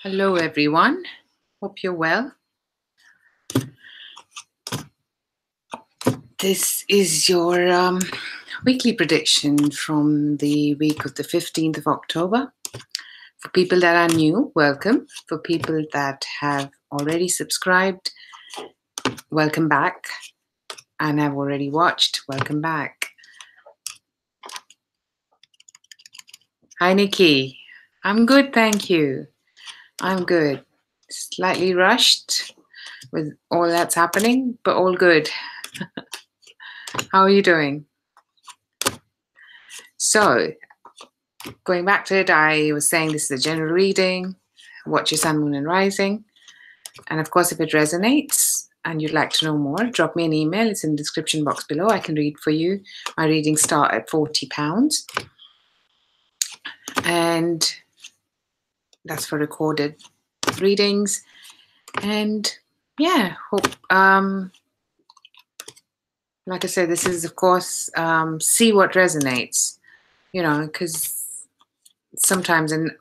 Hello, everyone. Hope you're well. This is your weekly prediction from the week of the 15th of October. For people that are new, welcome. For people that have already subscribed, welcome back. And have already watched, welcome back. Hi, Nikki. I'm good, thank you. I'm good. Slightly rushed with all that's happening, but all good. How are you doing? So, going back to it, I was saying this is a general reading. Watch your sun, moon, and rising. And of course, if it resonates and you'd like to know more, drop me an email. It's in the description box below. I can read for you. My readings start at £40. And that's for recorded readings. And yeah, hope, like I said, this is, of course, see what resonates, you know, because sometimes, and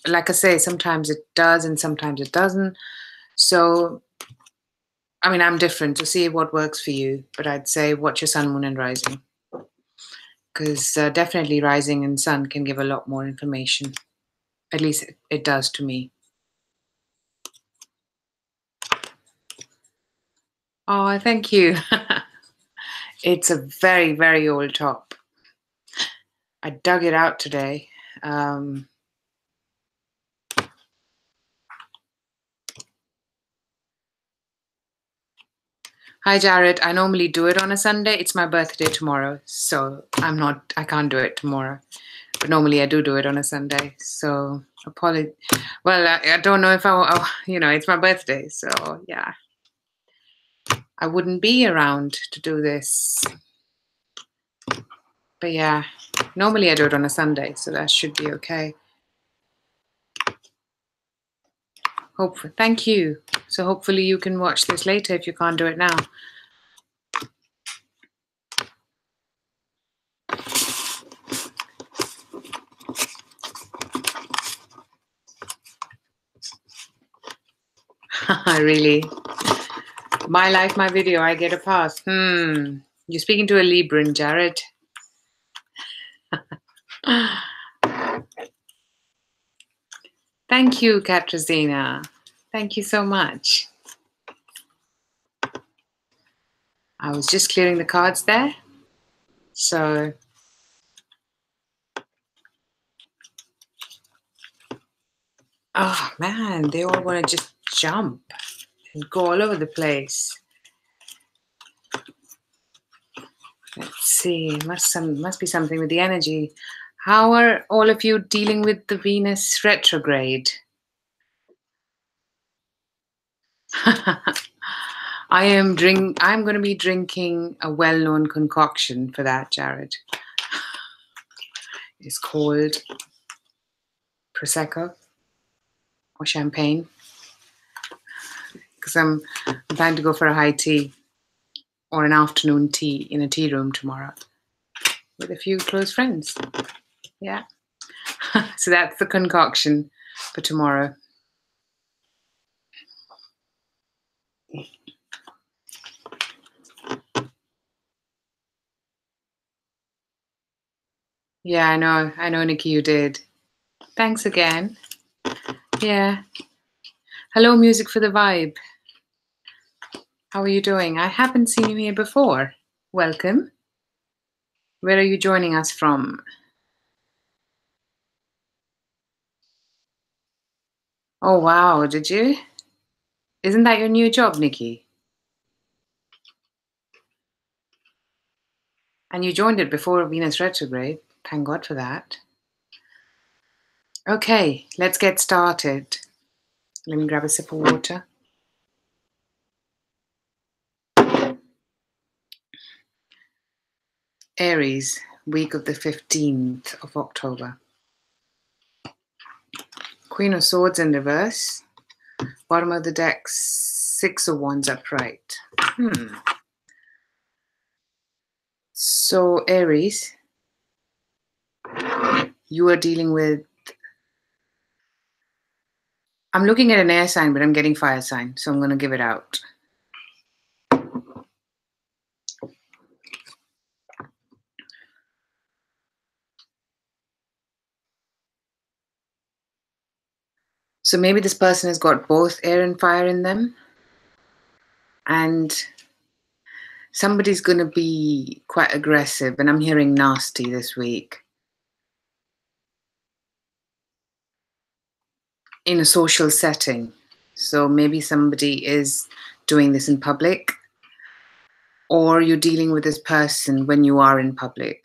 like I say, sometimes it does and sometimes it doesn't. So, I mean, I'm different, so see what works for you. But I'd say watch your sun, moon, and rising. Because definitely rising and sun can give a lot more information. At least it does to me. Oh, thank you. It's a very, very old top. I dug it out today. Hi, Jared. I normally do it on a Sunday. It's my birthday tomorrow, so I can't do it tomorrow. But normally I do it on a Sunday. So apology. Well, I don't know if it's my birthday. So yeah, I wouldn't be around to do this. But yeah, normally I do it on a Sunday, so that should be okay. Thank you. So hopefully you can watch this later if you can't do it now. Really? My life, my video, I get a pass. You're speaking to a Libran, Jared. Thank you, Katrina. Thank you so much. I was just clearing the cards there. So, oh man, they all want to just jump and go all over the place. Let's see, must be something with the energy. How are all of you dealing with the Venus retrograde? I'm going to be drinking a well-known concoction for that, Jared. It's called Prosecco or champagne, because I'm planning to go for a high tea or an afternoon tea in a tea room tomorrow with a few close friends. Yeah. So that's the concoction for tomorrow. Yeah, I know, Nikki, you did. Thanks again. Yeah. Hello, Music for the Vibe. How are you doing? I haven't seen you here before. Welcome. Where are you joining us from? Oh, wow, did you? Isn't that your new job, Nikki? And you joined it before Venus retrograde. Thank God for that. Okay, let's get started. Let me grab a sip of water. Aries, week of the 15th of October. Queen of Swords in reverse. Bottom of the deck, Six of Wands upright. So, Aries, you are dealing with I'm looking at an air sign, but I'm getting fire sign, so I'm going to give it out. So maybe this person has got both air and fire in them. And somebody's going to be quite aggressive. And I'm hearing nasty this week. In a social setting. So maybe somebody is doing this in public. Or you're dealing with this person when you are in public.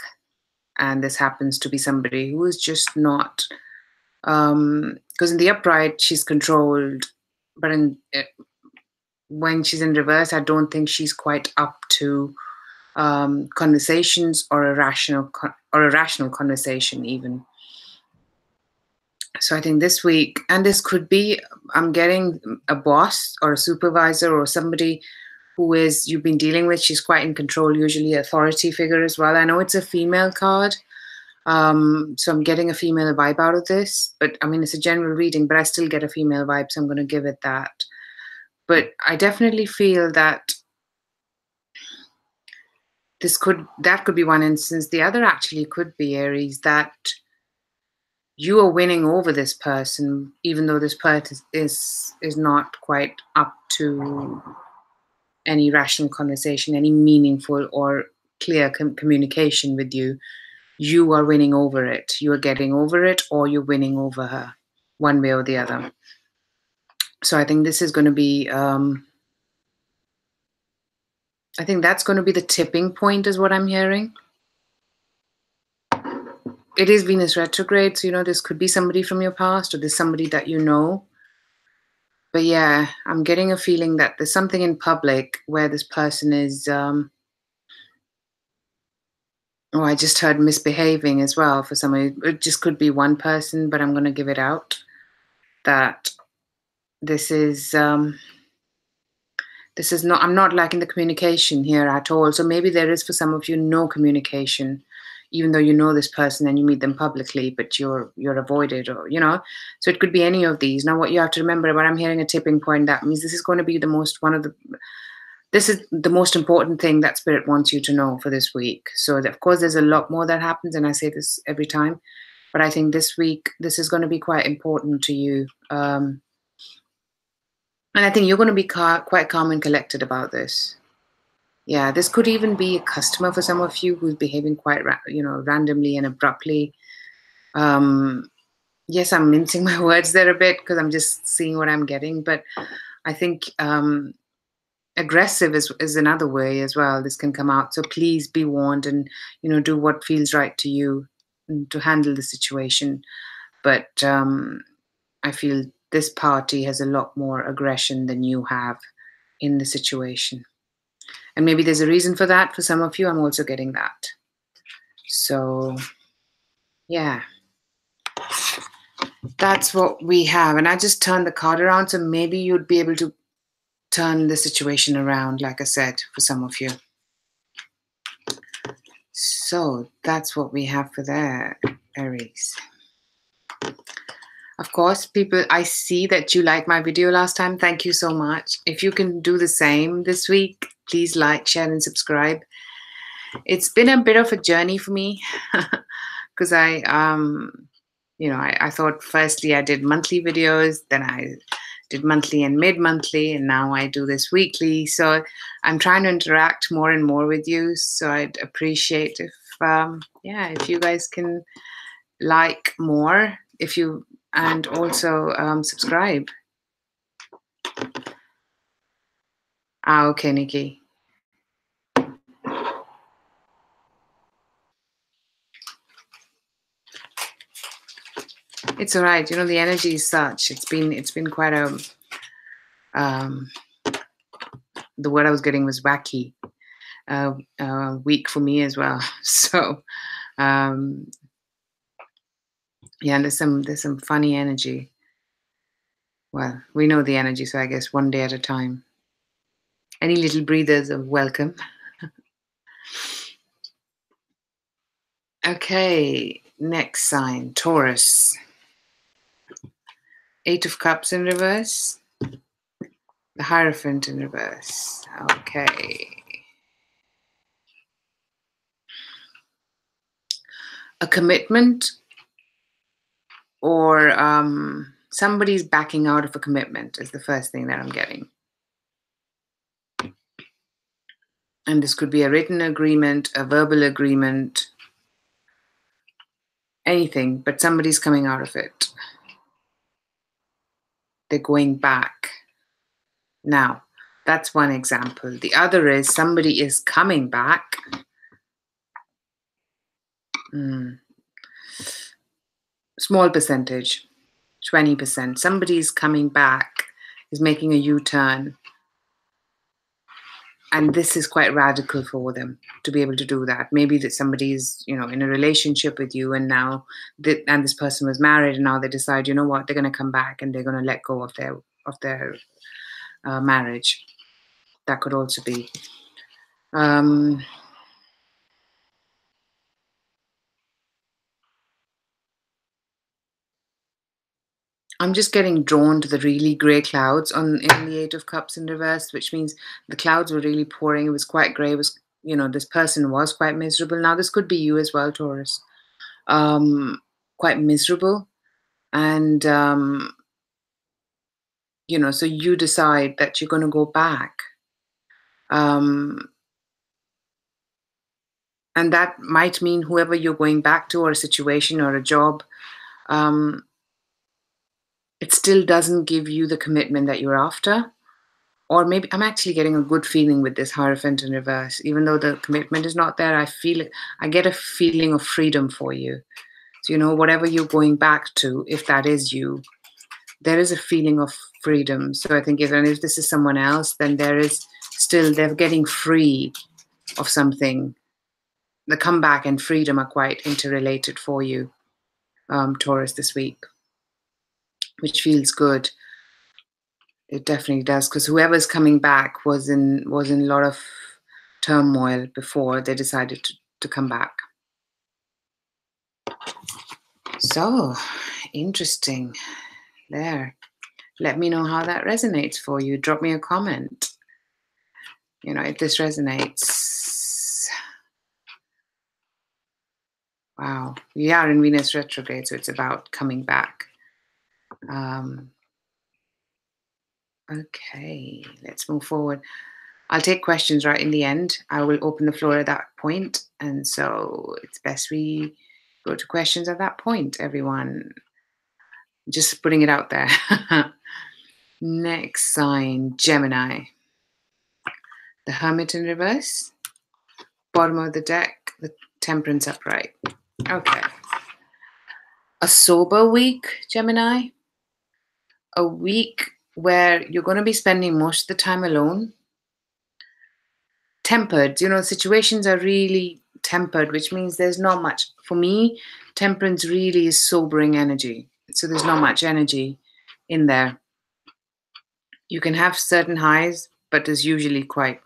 And this happens to be somebody who is just not... because in the upright, she's controlled. But when she's in reverse, I don't think she's quite up to conversations or a rational conversation even. So I think this week, and this could be, I'm getting a boss or a supervisor or somebody who is you've been dealing with. She's quite in control, usually authority figure as well. I know it's a female card, so I'm getting a female vibe out of this. But I mean, it's a general reading, but I still get a female vibe, so I'm going to give it that. But I definitely feel that that could be one instance. The other actually could be, Aries, that you are winning over this person, even though this person is not quite up to any rational conversation, any meaningful or clear communication with you. You are winning over it. You are getting over it, or you're winning over her, one way or the other. So I think this is going to be... I think that's going to be the tipping point, is what I'm hearing. It is Venus retrograde, so, this could be somebody from your past, or there's somebody that you know. But yeah, I'm getting a feeling that there's something in public where this person is... I just heard misbehaving as well for somebody. It just could be one person, but I'm going to give it out. That this is... this is not... I'm not liking the communication here at all. So maybe there is, for some of you, no communication, even though you know this person and you meet them publicly, but you're avoided, or so it could be any of these. Now what you have to remember, when I'm hearing a tipping point, that means this is going to be this is the most important thing that Spirit wants you to know for this week. So of course there's a lot more that happens, and I say this every time, but I think this week this is going to be quite important to you, and I think you're going to be quite calm and collected about this. Yeah, this could even be a customer for some of you who's behaving quite, randomly and abruptly. Yes, I'm mincing my words there a bit because I'm just seeing what I'm getting. But I think aggressive is another way as well. This can come out. So please be warned and, do what feels right to you to handle the situation. But I feel this party has a lot more aggression than you have in the situation. And maybe there's a reason for that. For some of you, I'm also getting that. So, yeah. That's what we have. And I just turned the card around, so maybe you'd be able to turn the situation around, like I said, for some of you. So that's what we have for there, Aries. Of course, people, I see that you liked my video last time. Thank you so much. If you can do the same this week, please like, share, and subscribe. It's been a bit of a journey for me because I thought firstly I did monthly videos, then I did monthly and mid-monthly, and now I do this weekly. So I'm trying to interact more and more with you. So I'd appreciate if you guys can like more, and also subscribe. Okay, Nikki. It's all right. The energy is such. It's been quite a the word I was getting was wacky week for me as well. So yeah, there's some funny energy. Well, we know the energy, so I guess one day at a time. Any little breathers are welcome. Okay, next sign, Taurus. Eight of Cups in reverse. The Hierophant in reverse. Okay. A commitment, or somebody's backing out of a commitment is the first thing that I'm getting. And this could be a written agreement, a verbal agreement, anything, but somebody's coming out of it. They're going back. Now, that's one example. The other is somebody is coming back. Small percentage, 20%. Somebody's coming back, is making a U-turn. And this is quite radical for them to be able to do that. Maybe that somebody's, in a relationship with you, and now and this person was married, and now they decide, you know what, they're going to come back and they're going to let go of their marriage. That could also be. I'm just getting drawn to the really grey clouds in the Eight of Cups in reverse, which means the clouds were really pouring. It was quite grey. It was, this person was quite miserable. Now, this could be you as well, Taurus. Quite miserable. And, so you decide that you're going to go back. And that might mean whoever you're going back to, or a situation or a job, it still doesn't give you the commitment that you're after. Or maybe I'm actually getting a good feeling with this Hierophant in reverse. Even though the commitment is not there, I get a feeling of freedom for you. So, whatever you're going back to, if that is you, there is a feeling of freedom. So I think if this is someone else, then they're getting free of something. The comeback and freedom are quite interrelated for you, Taurus, this week, which feels good. It definitely does, because whoever's coming back was in a lot of turmoil before they decided to come back. So, interesting there. Let me know how that resonates for you. Drop me a comment. If this resonates. Wow. We are in Venus retrograde, so it's about coming back. Okay, let's move forward. I'll take questions right in the end. I will open the floor at that point. And so it's best we go to questions at that point, everyone. Just putting it out there. Next sign, Gemini. The Hermit in reverse. Bottom of the deck, the Temperance upright. Okay. A sober week, Gemini. A week where you're going to be spending most of the time alone. Tempered, situations are really tempered, which means there's not much. For me, Temperance really is sobering energy. So there's not much energy in there. You can have certain highs, but there's usually quite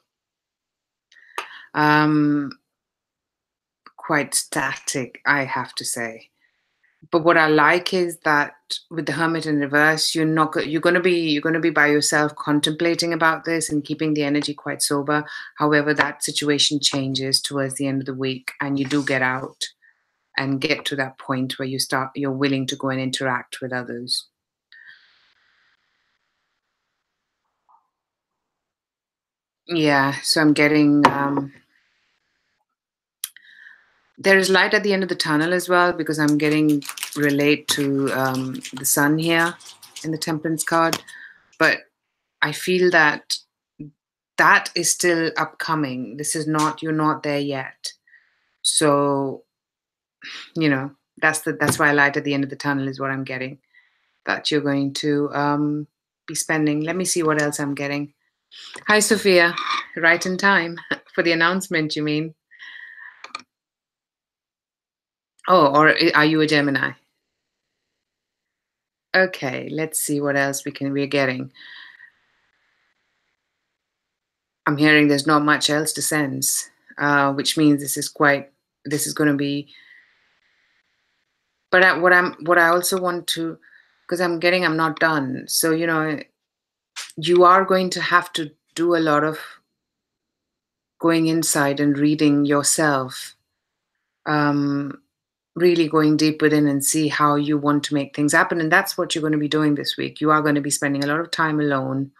static, I have to say. But what I like is that with the Hermit in reverse, you're going to be by yourself contemplating about this and keeping the energy quite sober. However, that situation changes towards the end of the week, and you do get out and get to that point where you're willing to go and interact with others. Yeah, so I'm getting there is light at the end of the tunnel as well, because I'm getting relate to the sun here in the Temperance card. But I feel that is still upcoming. You're not there yet. So, that's why light at the end of the tunnel is what I'm getting. That you're going to be spending. Let me see what else I'm getting. Hi, Sophia. Right in time for the announcement, you mean? Oh, or are you a Gemini? Okay, let's see what else we're getting. I'm hearing there's not much else to sense, which means this is going to be. But what I also want to because I'm not done. So, you are going to have to do a lot of going inside and reading yourself, um, really going deep within and see how you want to make things happen. And that's what you're going to be doing this week. You are going to be spending a lot of time alone,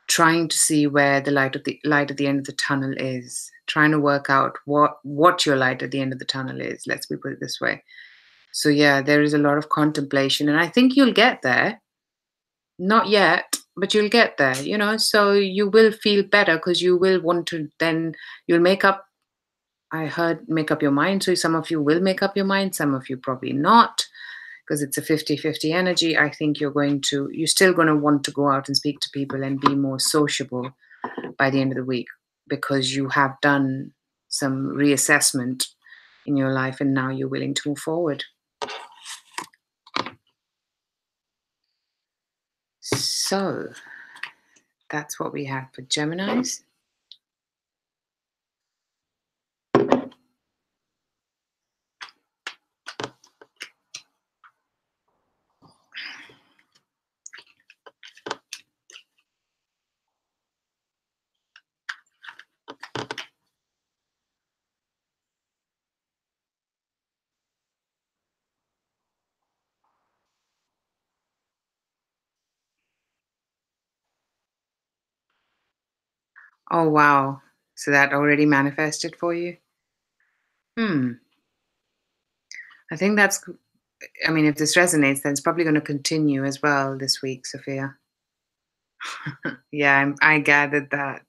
trying to see where the light at the end of the tunnel is, trying to work out what your light at the end of the tunnel is. Let's put it this way. So yeah, there is a lot of contemplation, and I think you'll get there. Not yet, but you'll get there, so you will feel better because you will want to, then you'll I heard make up your mind. So some of you will make up your mind, some of you probably not, because it's a 50-50 energy. I think you're still going to want to go out and speak to people and be more sociable by the end of the week, because you have done some reassessment in your life and now you're willing to move forward. So that's what we have for Geminis. Oh, wow. So that already manifested for you? I think if this resonates, then it's probably going to continue as well this week, Sophia. Yeah, I gathered that.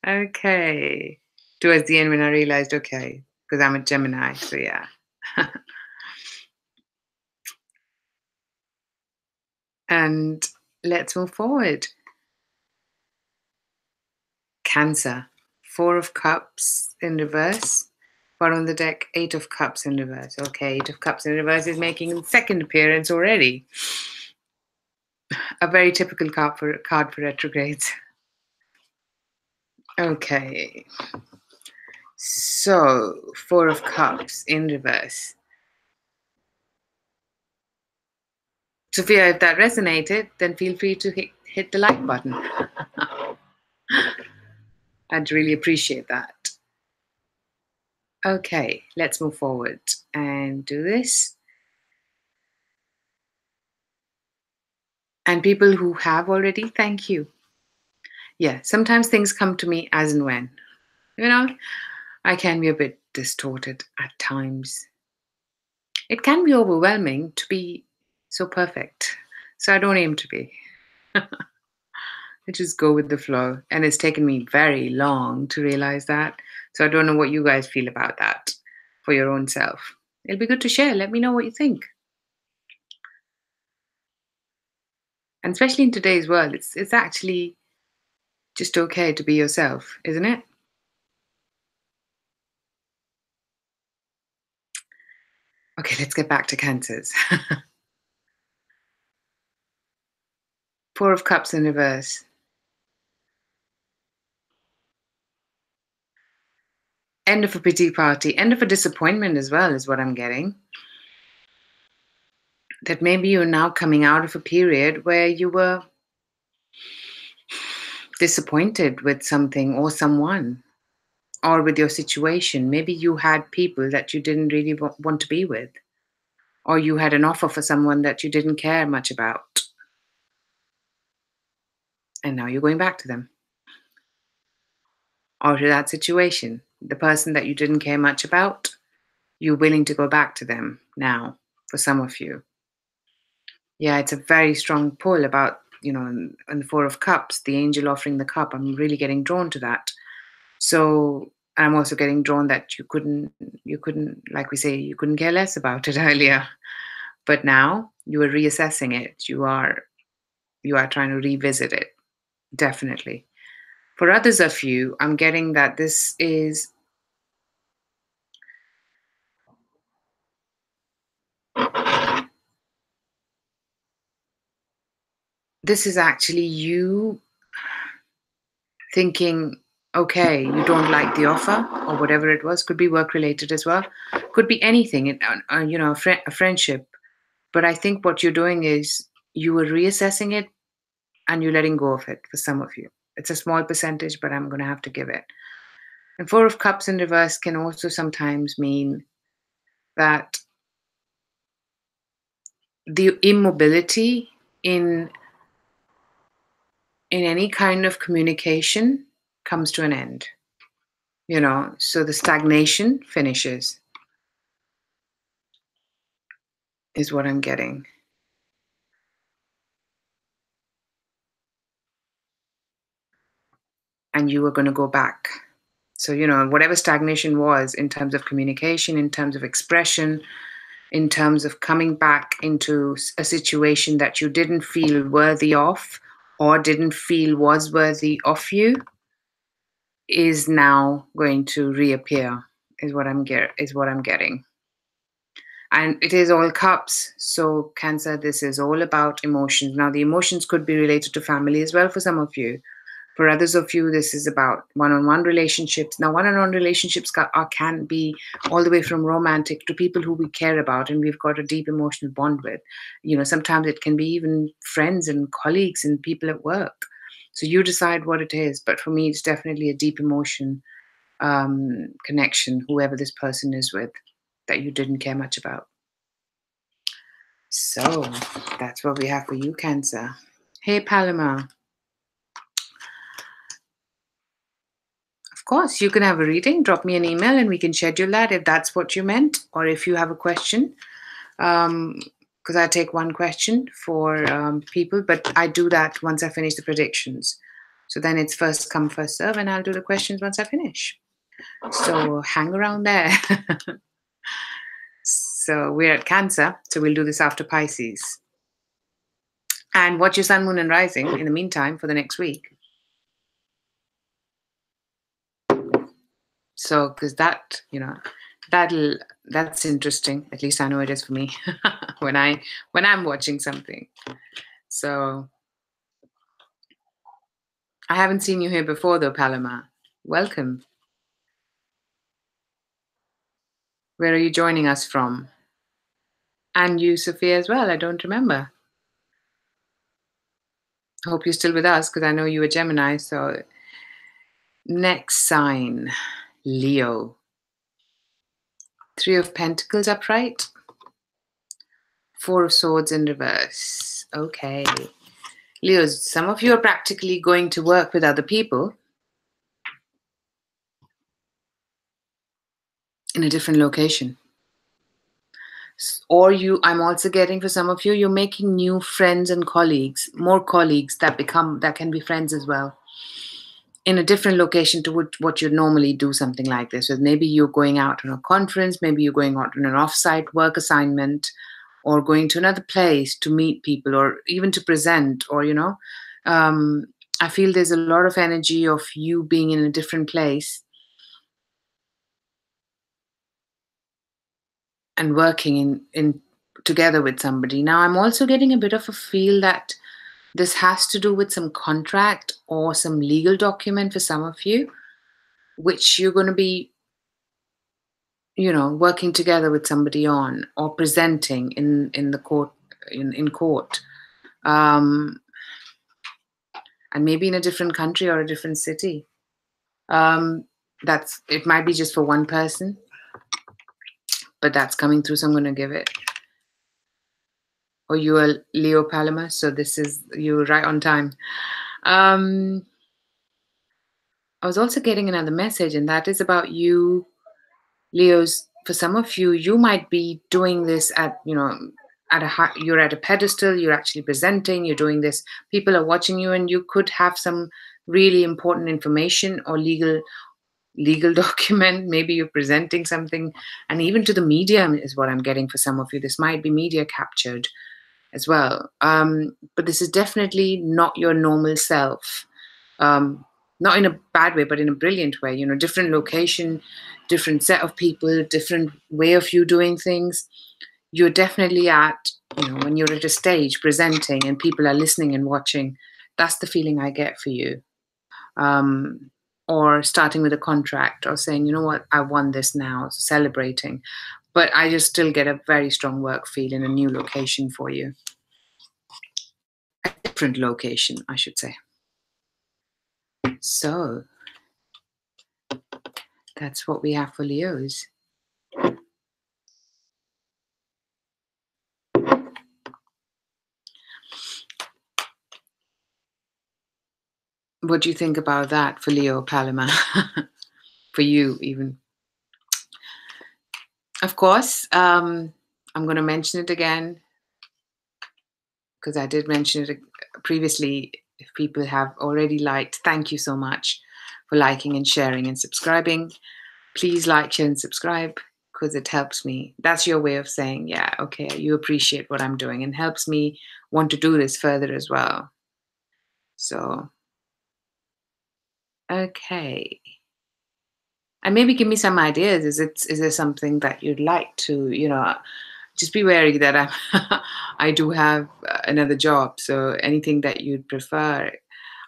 Okay. Towards the end when I realized, okay, because I'm a Gemini, so yeah. And let's move forward. Cancer. 4 of Cups in reverse. Bottom of the deck, 8 of Cups in reverse. Okay, 8 of Cups in reverse is making a second appearance already. A very typical card for retrogrades. Okay. So, 4 of Cups in reverse. Sophia, if that resonated, then feel free to hit the like button. I'd really appreciate that. Okay, let's move forward and do this. And people who have already, thank you. Yeah, sometimes things come to me as and when. I can be a bit distorted at times. It can be overwhelming to be so perfect. So I don't aim to be. I just go with the flow. And it's taken me very long to realize that. So I don't know what you guys feel about that for your own self. It'll be good to share. Let me know what you think. And especially in today's world, it's actually just okay to be yourself, isn't it? Okay, let's get back to Cancers. 4 of Cups in reverse. End of a pity party, end of a disappointment as well is what I'm getting. That maybe you're now coming out of a period where you were disappointed with something or someone, or with your situation. Maybe you had people that you didn't really want to be with, or you had an offer for someone that you didn't care much about. And now you're going back to them. Or to that situation, the person that you didn't care much about, you're willing to go back to them now, for some of you. Yeah, it's a very strong pull about, in the 4 of Cups, the angel offering the cup. I'm really getting drawn to that. So I'm also getting drawn that you couldn't, like we say, you couldn't care less about it earlier. But now you are reassessing it. You are trying to revisit it. Definitely. For others of you, I'm getting that this is actually you thinking, okay, you don't like the offer or whatever it was. Could be work related as well. Could be anything. A friendship. But I think what you're doing is you were reassessing it and you're letting go of it for some of you. It's a small percentage, but I'm going to have to give it. And Four of Cups in reverse can also sometimes mean that the immobility in any kind of communication comes to an end. So the stagnation finishes, is what I'm getting. And you were going to go back. So, whatever stagnation was in terms of communication, in terms of expression, in terms of coming back into a situation that you didn't feel worthy of or didn't feel was worthy of you, is now going to reappear, is what I'm getting. And it is all cups. So Cancer, this is all about emotions. Now, the emotions could be related to family as well for some of you. For others of you, this is about one-on-one relationships. Now, one-on-one relationships can be all the way from romantic to people who we care about and we've got a deep emotional bond with. Sometimes it can be even friends and colleagues and people at work. So you decide what it is. But for me, it's definitely a deep emotion connection, whoever this person is with, that you didn't care much about. So that's what we have for you, Cancer. Hey, Paloma. Of course, you can have a reading. Drop me an email and we can schedule that if that's what you meant, or if you have a question. Because I take one question for people, but I do that once I finish the predictions. So then it's first come, first serve, and I'll do the questions once I finish. So hang around there. So we're at Cancer, so we'll do this after Pisces. And watch your sun, moon, and rising in the meantime for the next week. So, because that, that's interesting. At least I know it is for me when I'm watching something. So, I haven't seen you here before though, Paloma. Welcome. Where are you joining us from? And you, Sophia, as well. I don't remember. Hope you're still with us because I know you were Gemini. So, next sign, Leo. Three of Pentacles upright. Four of Swords in reverse. Okay. Leos, some of you are practically going to work with other people in a different location. Or I'm also getting for some of you, you're making new friends and colleagues, more colleagues that can be friends as well, in a different location to what you'd normally do something like this. So maybe you're going out on a conference, maybe you're going out on an off-site work assignment, or going to another place to meet people, or even to present, or, I feel there's a lot of energy of you being in a different place and working in together with somebody. Now, I'm also getting a bit of a feel that this has to do with some contract or some legal document for some of you, which you're going to be, working together with somebody on, or presenting in the court, in court. And maybe in a different country or a different city. It might be just for one person, but that's coming through, so I'm going to give it. Or you are Leo, Paloma, so this is you right on time. I was also getting another message, and that is about you, Leos. For some of you, you might be doing this at, you're at a pedestal, you're actually presenting, you're doing this, people are watching you, and you could have some really important information or legal document. Maybe you're presenting something, and even to the media is what I'm getting for some of you. This might be media captured as well. But this is definitely not your normal self. Not in a bad way, but in a brilliant way. Different location, different set of people, different way of you doing things. You're definitely at, when you're at a stage presenting and people are listening and watching, that's the feeling I get for you. Or starting with a contract, or saying, you know what, I won this now, celebrating. But I just still get a very strong work feel in a new location for you. A different location, I should say. So that's what we have for Leos. What do you think about that for Leo, Paloma? For you, even? Of course, I'm going to mention it again because I did mention it previously. If people have already liked, thank you so much for liking and sharing and subscribing. Please like, share, and subscribe because it helps me. That's your way of saying, yeah, okay, you appreciate what I'm doing and helps me want to do this further as well. So, okay. And maybe give me some ideas. Is there something that you'd like to, just be wary that I do have another job. So anything that you'd prefer.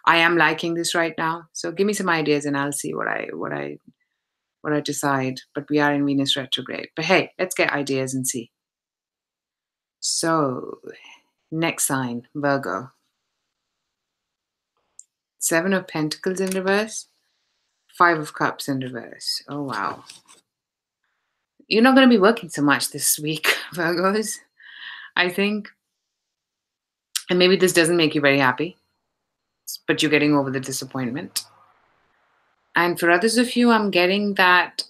I am liking this right now. So give me some ideas and I'll see what I decide. But we are in Venus retrograde. But hey, let's get ideas and see. So next sign, Virgo. 7 of Pentacles in reverse, 5 of Cups in reverse. Oh wow. You're not going to be working so much this week, Virgos, I think. And maybe this doesn't make you very happy, but you're getting over the disappointment. And for others of you, I'm getting that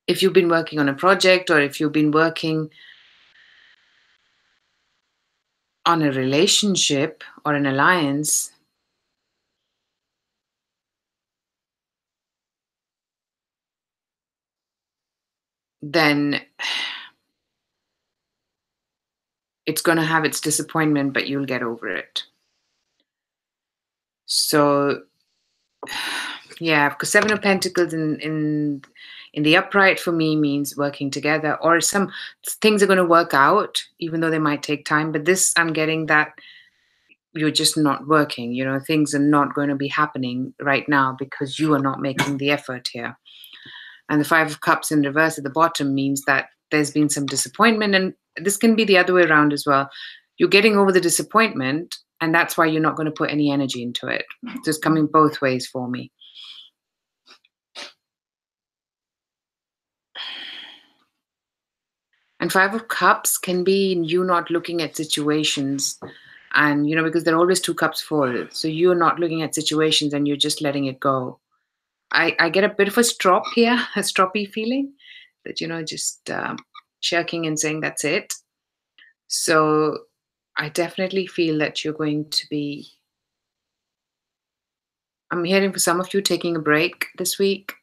if you've been working on a project or if you've been working on a relationship or an alliance, then it's going to have its disappointment, but you'll get over it. So, yeah, because 7 of Pentacles in the upright for me means working together, or some things are going to work out, even though they might take time. But this, I'm getting that you're just not working. Things are not going to be happening right now because you are not making the effort here. And the 5 of Cups in reverse at the bottom means that there's been some disappointment. And this can be the other way around as well. You're getting over the disappointment, and that's why you're not going to put any energy into it. So it's coming both ways for me. And 5 of Cups can be you not looking at situations and, because there are always 2 cups full. So you're not looking at situations and you're just letting it go. I get a bit of a strop here, a stroppy feeling that, just shirking and saying that's it. So I definitely feel that you're going to be, I'm hearing for some of you taking a break this week.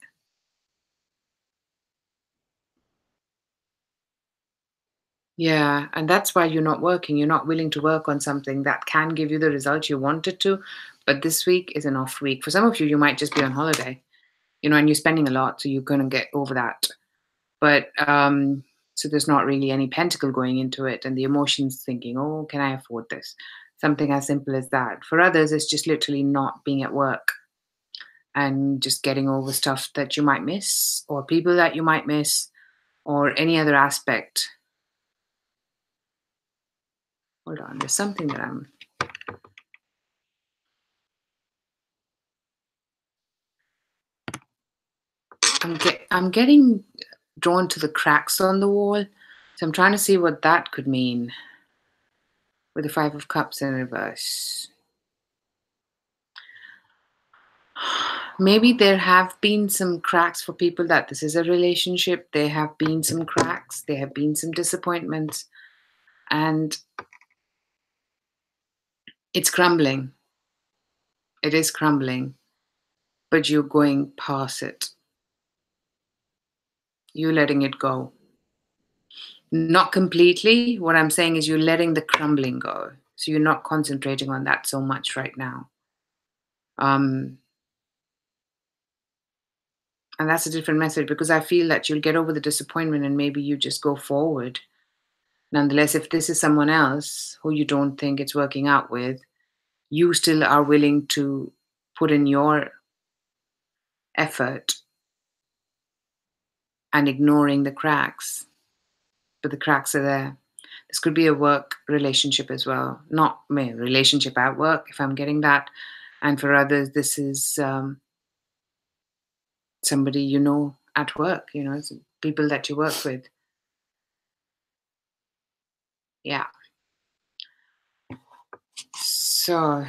Yeah, and that's why you're not working. You're not willing to work on something that can give you the result you wanted to. But this week is an off week. For some of you, you might just be on holiday, and you're spending a lot, so you're going to get over that. But so there's not really any pentacle going into it, and the emotions thinking, oh, can I afford this? Something as simple as that. For others, it's just literally not being at work and just getting over stuff that you might miss, or people that you might miss, or any other aspect. Hold on, there's something that I'm getting drawn to the cracks on the wall. So I'm trying to see what that could mean with the 5 of Cups in reverse. Maybe there have been some cracks for people that this is a relationship. There have been some cracks. There have been some disappointments. And it's crumbling. It is crumbling. But you're going past it. You're letting it go. Not completely. What I'm saying is you're letting the crumbling go. So you're not concentrating on that so much right now. And that's a different message because I feel that you'll get over the disappointment and maybe you just go forward. Nonetheless, if this is someone else who you don't think it's working out with, you still are willing to put in your effort and ignoring the cracks. But the cracks are there. This could be a work relationship as well, not a relationship at work, if I'm getting that. And for others, this is somebody you know at work, it's people that you work with. Yeah. So,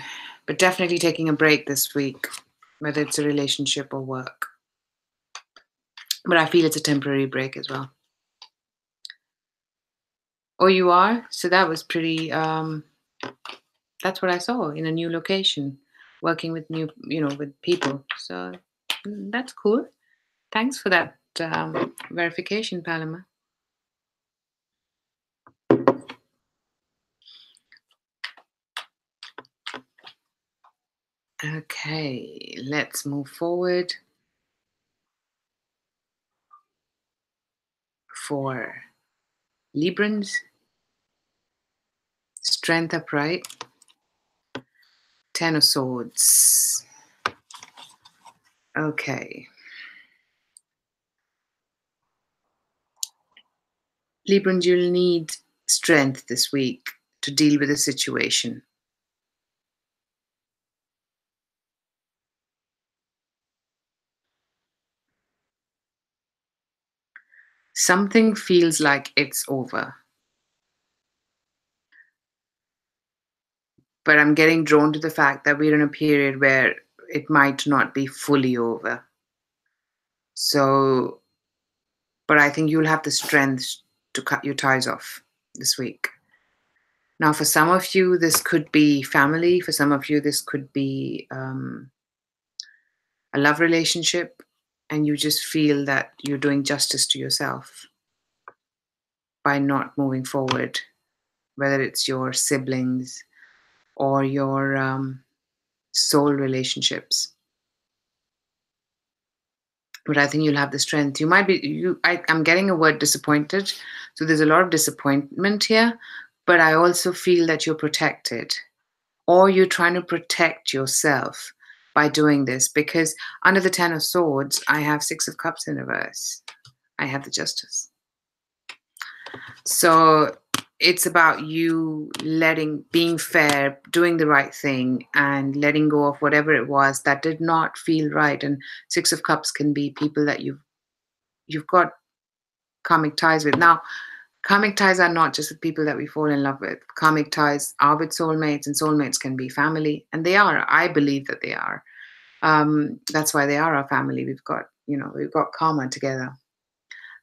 but definitely taking a break this week, whether it's a relationship or work. But I feel it's a temporary break as well. Oh, you are? So that was pretty, that's what I saw in a new location, working with new, with people. So that's cool. Thanks for that verification, Paloma. Okay, let's move forward for Librans. Strength upright. 10 of Swords. Okay. Librans, you'll need strength this week to deal with the situation. Something feels like it's over. But I'm getting drawn to the fact that we're in a period where it might not be fully over. So, but I think you'll have the strength to cut your ties off this week. Now, for some of you, this could be family. For some of you, this could be a love relationship, and you just feel that you're doing justice to yourself by not moving forward, whether it's your siblings or your soul relationships. But I think you'll have the strength. You might be, I'm getting a word disappointed. So there's a lot of disappointment here, but I also feel that you're protected, or you're trying to protect yourself by doing this, because under the 10 of Swords, I have 6 of Cups in reverse. I have the Justice. So it's about you being fair, doing the right thing, and letting go of whatever it was that did not feel right. And 6 of Cups can be people that you've got karmic ties with. Now, karmic ties are not just with people that we fall in love with. Karmic ties are with soulmates, and soulmates can be family. And they are. I believe that they are. That's why they are our family. We've got karma together.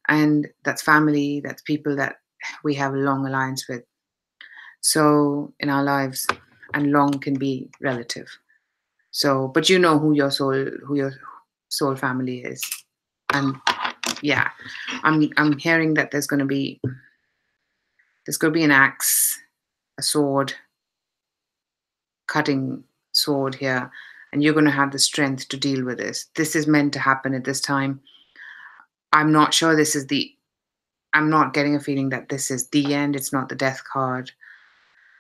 And that's family. That's people that we have a long alliance with. So in our lives, and long can be relative. So, but you know who your soul family is. And yeah, I'm hearing that there's going to be an axe, a sword, cutting sword here, and you're going to have the strength to deal with this. This is meant to happen at this time. I'm not sure this is I'm not getting a feeling that this is the end. It's not the death card.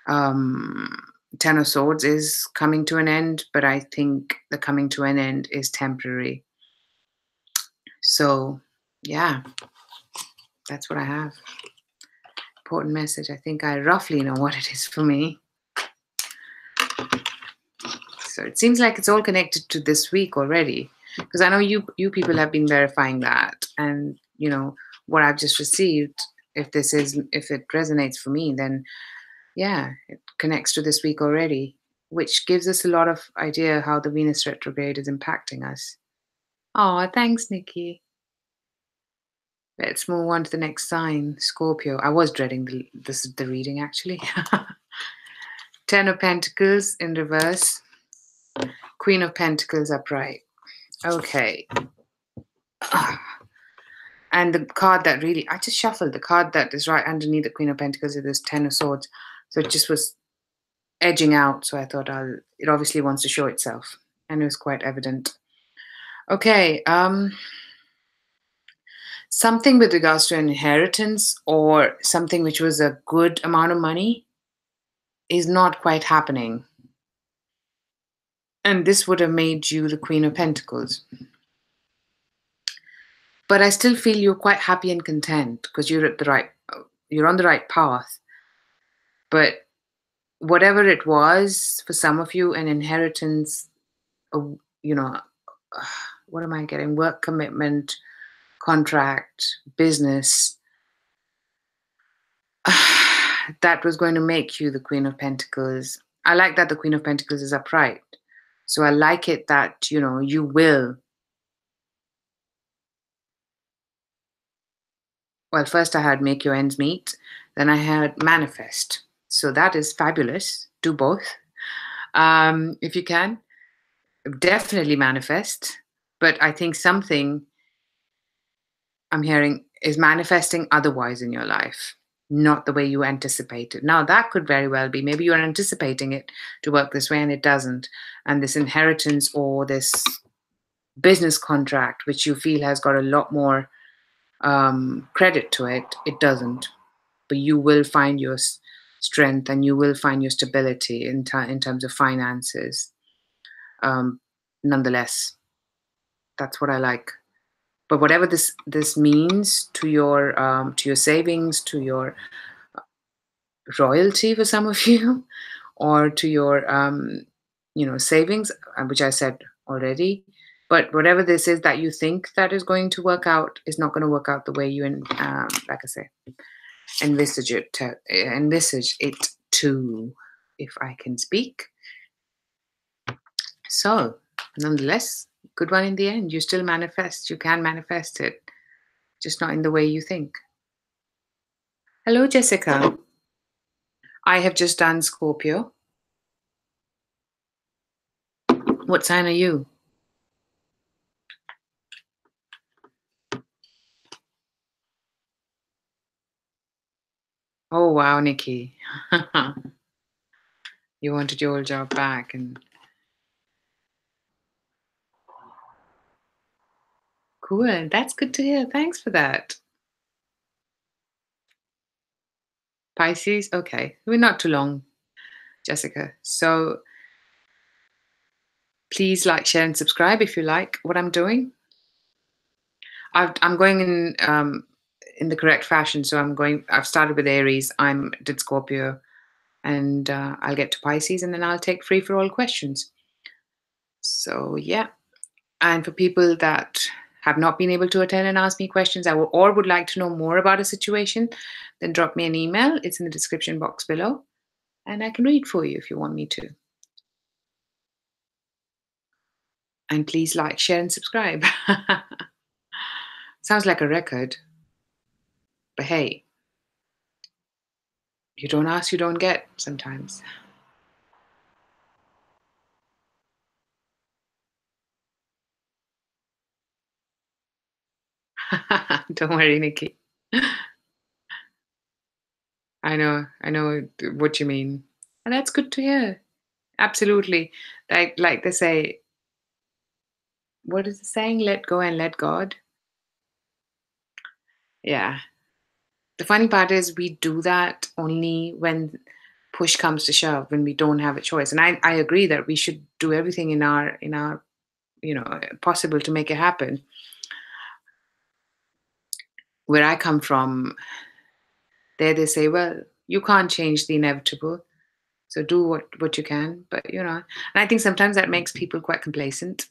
10 of Swords is coming to an end, but I think the coming to an end is temporary. So, yeah, that's what I have. Important message. I think I roughly know what it is for me. So it seems like it's all connected to this week already, because I know you people have been verifying that, and what I've just received. If it resonates for me, then yeah, it connects to this week already, which gives us a lot of idea how the Venus retrograde is impacting us. Oh, thanks, Nikki. Let's move on to the next sign, Scorpio. I was dreading the reading, actually. 10 of Pentacles in reverse. Queen of Pentacles upright. Okay. And the card that really, I just shuffled the card that is right underneath the Queen of Pentacles is this 10 of Swords. So it just was edging out. So I thought it obviously wants to show itself. And it was quite evident. Okay. Something with regards to an inheritance or something which was a good amount of money is not quite happening. And this would have made you the Queen of Pentacles. But I still feel you're quite happy and content because you're on the right path. But whatever it was for some of you, an inheritance, you know, what am I getting? Work commitment, contract, business, that was going to make you the Queen of Pentacles. I like that the Queen of Pentacles is upright. So I like it that, you will. Well, first I had make your ends meet, then I had manifest. So that is fabulous. Do both. If you can. Definitely manifest. But I think something I'm hearing is manifesting otherwise in your life, not the way you anticipated. Now, that could very well be maybe you're anticipating it to work this way and it doesn't. And this inheritance or this business contract, which you feel has got a lot more credit to it, it doesn't. But you will find your strength and you will find your stability in terms of finances. Nonetheless, that's what I like. But whatever this means to your savings, to your royalty for some of you, or to your savings, which I said already. But whatever this is that you think that is going to work out is not going to work out the way you like I say, envisage it to, if I can speak. So, nonetheless, good one in the end. You still manifest. You can manifest it, just not in the way you think. Hello, Jessica. I have just done Scorpio. What sign are you? Oh, wow, Nikki. You wanted your old job back. And cool. That's good to hear. Thanks for that. Pisces. Okay. We're not too long, Jessica. So please like, share, and subscribe if you like what I'm doing. I'm going in the correct fashion. So I've started with Aries. Did Scorpio, and I'll get to Pisces, and then I'll take free for all questions. So yeah. And for people that have not been able to attend and ask me questions or would like to know more about a situation, then drop me an email. It's in the description box below, and I can read for you if you want me to. And please like, share, and subscribe. Sounds like a record, but hey, you don't ask, you don't get sometimes. Don't worry, Nikki. I know what you mean. And that's good to hear. Absolutely. Like they say, what is the saying? Let go and let God. Yeah. The funny part is we do that only when push comes to shove, when we don't have a choice. And I agree that we should do everything in our possible to make it happen. Where I come from, there they say, well, you can't change the inevitable, so do what you can. But and I think sometimes that makes people quite complacent.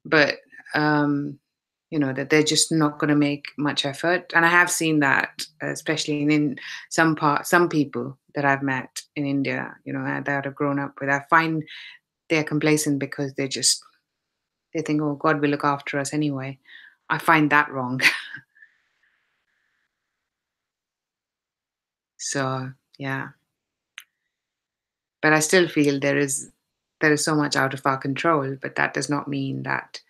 But that they're just not going to make much effort. And I have seen that, especially in some people that I've met in India, that I've grown up with. I find they're complacent because they think, oh, God will look after us anyway. I find that wrong. So, yeah. But I still feel there is so much out of our control, but that does not mean that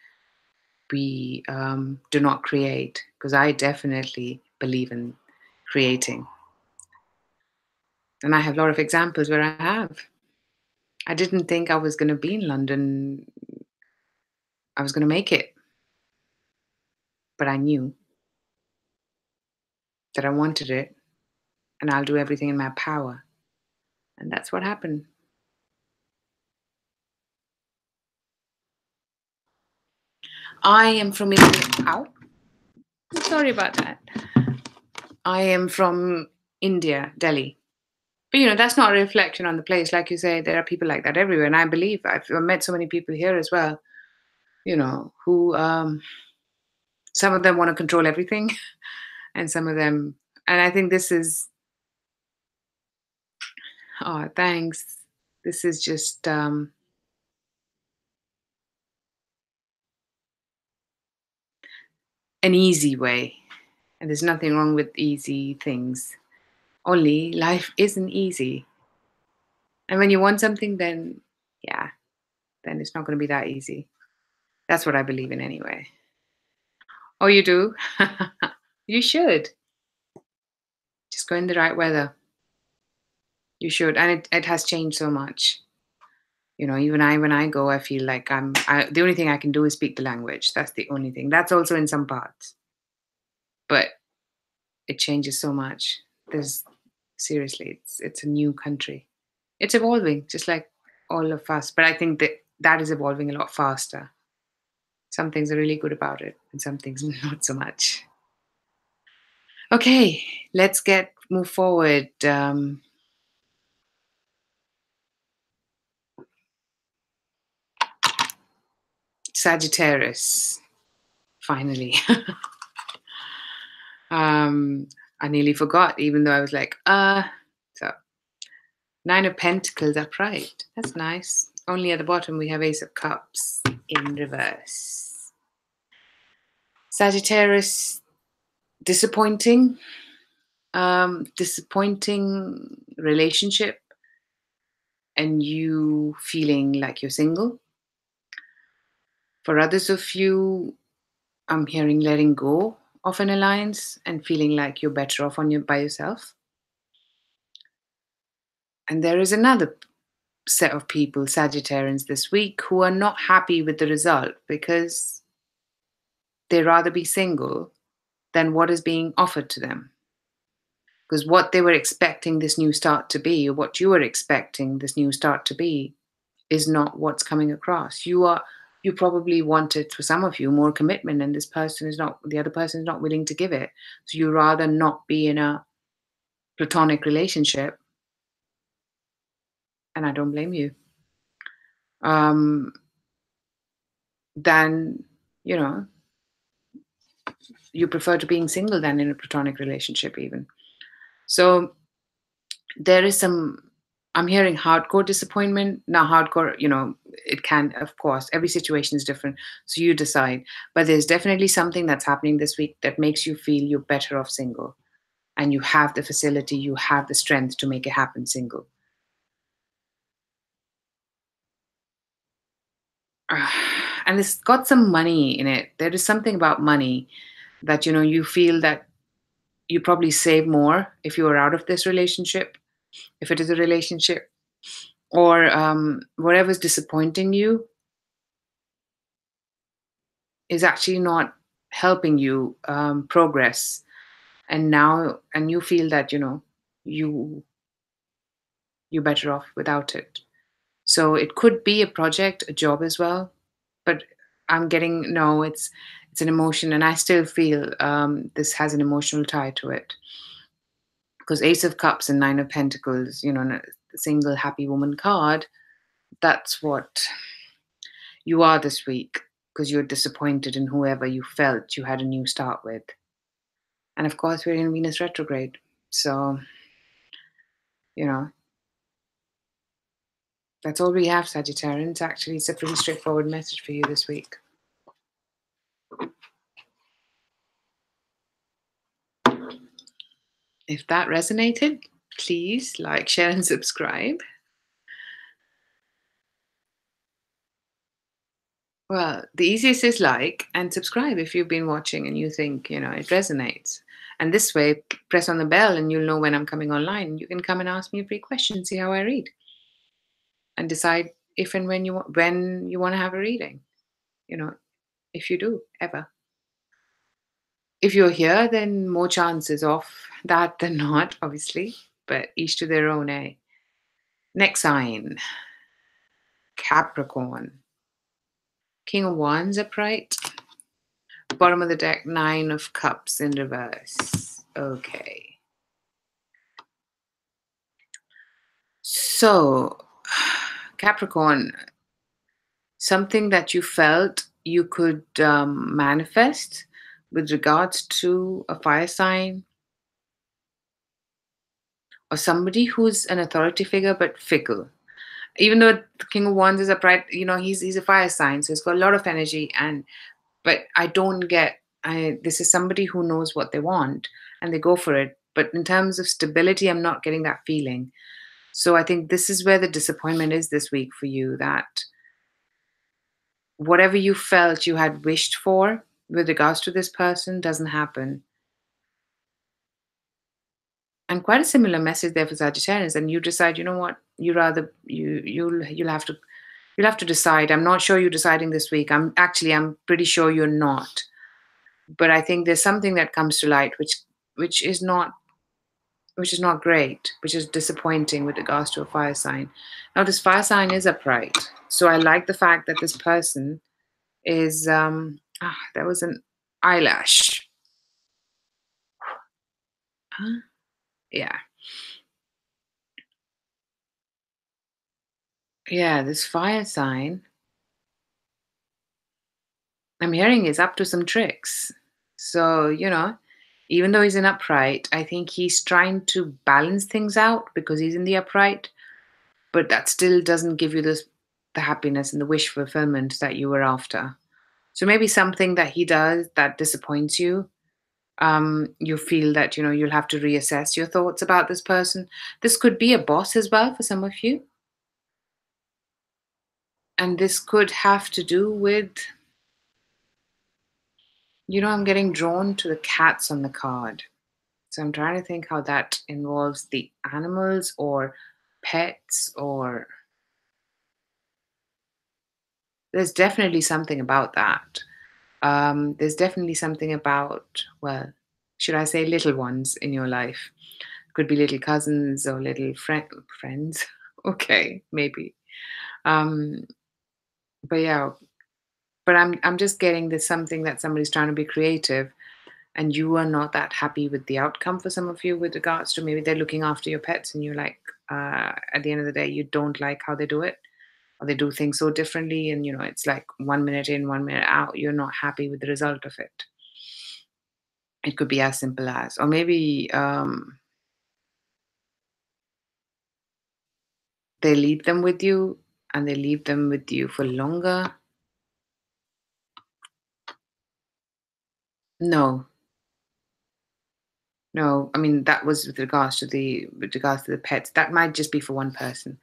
we do not create, because I definitely believe in creating. And I have a lot of examples where I have. I didn't think I was going to be in London. I was going to make it. But I knew that I wanted it, and I'll do everything in my power. And that's what happened. I am from India. Ow. Sorry about that. I am from India, Delhi. But that's not a reflection on the place. Like you say, there are people like that everywhere. And I believe I've met so many people here as well, who some of them want to control everything and some of them, and I think this is, oh, thanks. This is just an easy way. And there's nothing wrong with easy things. Only life isn't easy. And when you want something, then yeah, then it's not going to be that easy. That's what I believe in anyway. Oh, you do? You should. Just go in the right weather. You should. And it has changed so much. Even when I go, I feel like the only thing I can do is speak the language. That's the only thing. That's also in some parts. But it changes so much. There's seriously, it's a new country. It's evolving, just like all of us. But I think that is evolving a lot faster. Some things are really good about it, and some things not so much. Okay, let's move forward. Sagittarius, finally. I nearly forgot, even though I was like, so 9 of Pentacles upright. That's nice. Only at the bottom we have Ace of Cups in reverse. Sagittarius, disappointing. Disappointing relationship and you feeling like you're single. For others of you, I'm hearing letting go of an alliance and feeling like you're better off by yourself. And there is another set of people, Sagittarians, this week who are not happy with the result because they rather be single than what is being offered to them. Because what they were expecting this new start to be, or what you were expecting this new start to be, is not what's coming across. You probably wanted, for some of you, more commitment, and the other person is not willing to give it. So you rather not be in a platonic relationship, and I don't blame you. Then you prefer to being single than in a platonic relationship, even. So there is I'm hearing hardcore disappointment. Now, hardcore, it can, of course, every situation is different. So you decide. But there's definitely something that's happening this week that makes you feel you're better off single. And you have the facility, you have the strength to make it happen single. And it's got some money in it. There is something about money that, you feel that you probably save more if you are out of this relationship, if it is a relationship, or whatever's disappointing you is actually not helping you progress. And you feel that you're better off without it. So it could be a project, a job as well, but I'm getting, no, it's an emotion, and I still feel this has an emotional tie to it, because Ace of Cups and Nine of Pentacles, a single happy woman card, that's what you are this week, because you're disappointed in whoever you felt you had a new start with. And of course, we're in Venus retrograde. So, that's all we have, Sagittarians. Actually, it's a pretty straightforward message for you this week. If that resonated, please like, share, and subscribe. Well, the easiest is like and subscribe if you've been watching and you think, it resonates. And this way, press on the bell and you'll know when I'm coming online. You can come and ask me a free question, see how I read, and decide if and when you want to have a reading, if you do, ever. If you're here, then more chances of that than not, obviously, but each to their own, eh? Next sign, Capricorn. King of Wands upright. Bottom of the deck, Nine of Cups in reverse. Okay. So, Capricorn, something that you felt you could manifest with regards to a fire sign or somebody who's an authority figure but fickle. Even though the King of Wands is upright, he's a fire sign, so he's got a lot of energy. But I don't get. This is somebody who knows what they want and they go for it. But in terms of stability, I'm not getting that feeling. So I think this is where the disappointment is this week for you. That whatever you felt you had wished for with regards to this person doesn't happen. And quite a similar message there for Sagittarius. And you decide, you know what, you'll have to decide. I'm not sure you're deciding this week. I'm pretty sure you're not. But I think there's something that comes to light which is not great, which is disappointing with regards to a fire sign. Now this fire sign is upright. So I like the fact that this person is there was an eyelash. Huh? Yeah. Yeah, this fire sign, I'm hearing is up to some tricks. So, even though he's in upright, I think he's trying to balance things out because he's in the upright, but that still doesn't give you the happiness and the wish fulfillment that you were after. So maybe something that he does that disappoints you. You feel that, you'll have to reassess your thoughts about this person. This could be a boss as well for some of you. And this could have to do with, I'm getting drawn to the cats on the card. So I'm trying to think how that involves the animals or pets, or there's definitely something about that. There's definitely something about, well, should I say little ones in your life? Could be little cousins or little friends. Okay, maybe. Um, but yeah, but I'm just getting this something that somebody's trying to be creative and you are not that happy with the outcome for some of you with regards to maybe they're looking after your pets and you're like, at the end of the day, you don't like how they do it or they do things so differently. And, it's like 1 minute in, 1 minute out. You're not happy with the result of it. It could be as simple as, or maybe they leave them with you and they leave them with you for longer. No, no. I mean, that was with regards to the pets. That might just be for one person.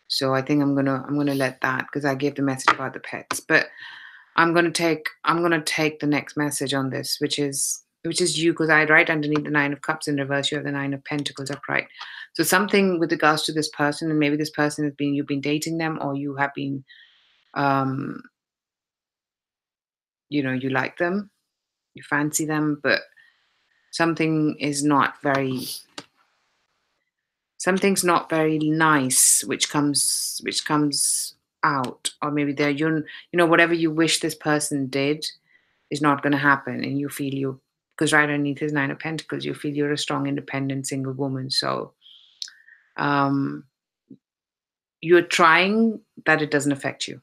So I think I'm gonna let that because I gave the message about the pets. But I'm gonna take the next message on this, which is you, because I right underneath the Nine of Cups in reverse, you have the Nine of Pentacles upright. So something with regards to this person, and maybe this person has been you've been dating them, or you have been, um, you like them, you fancy them, but something is not very something's not very nice which comes out, or maybe whatever you wish this person did is not going to happen, and you feel you because right underneath his Nine of Pentacles you feel you're a strong independent single woman, so um you're trying that it doesn't affect you.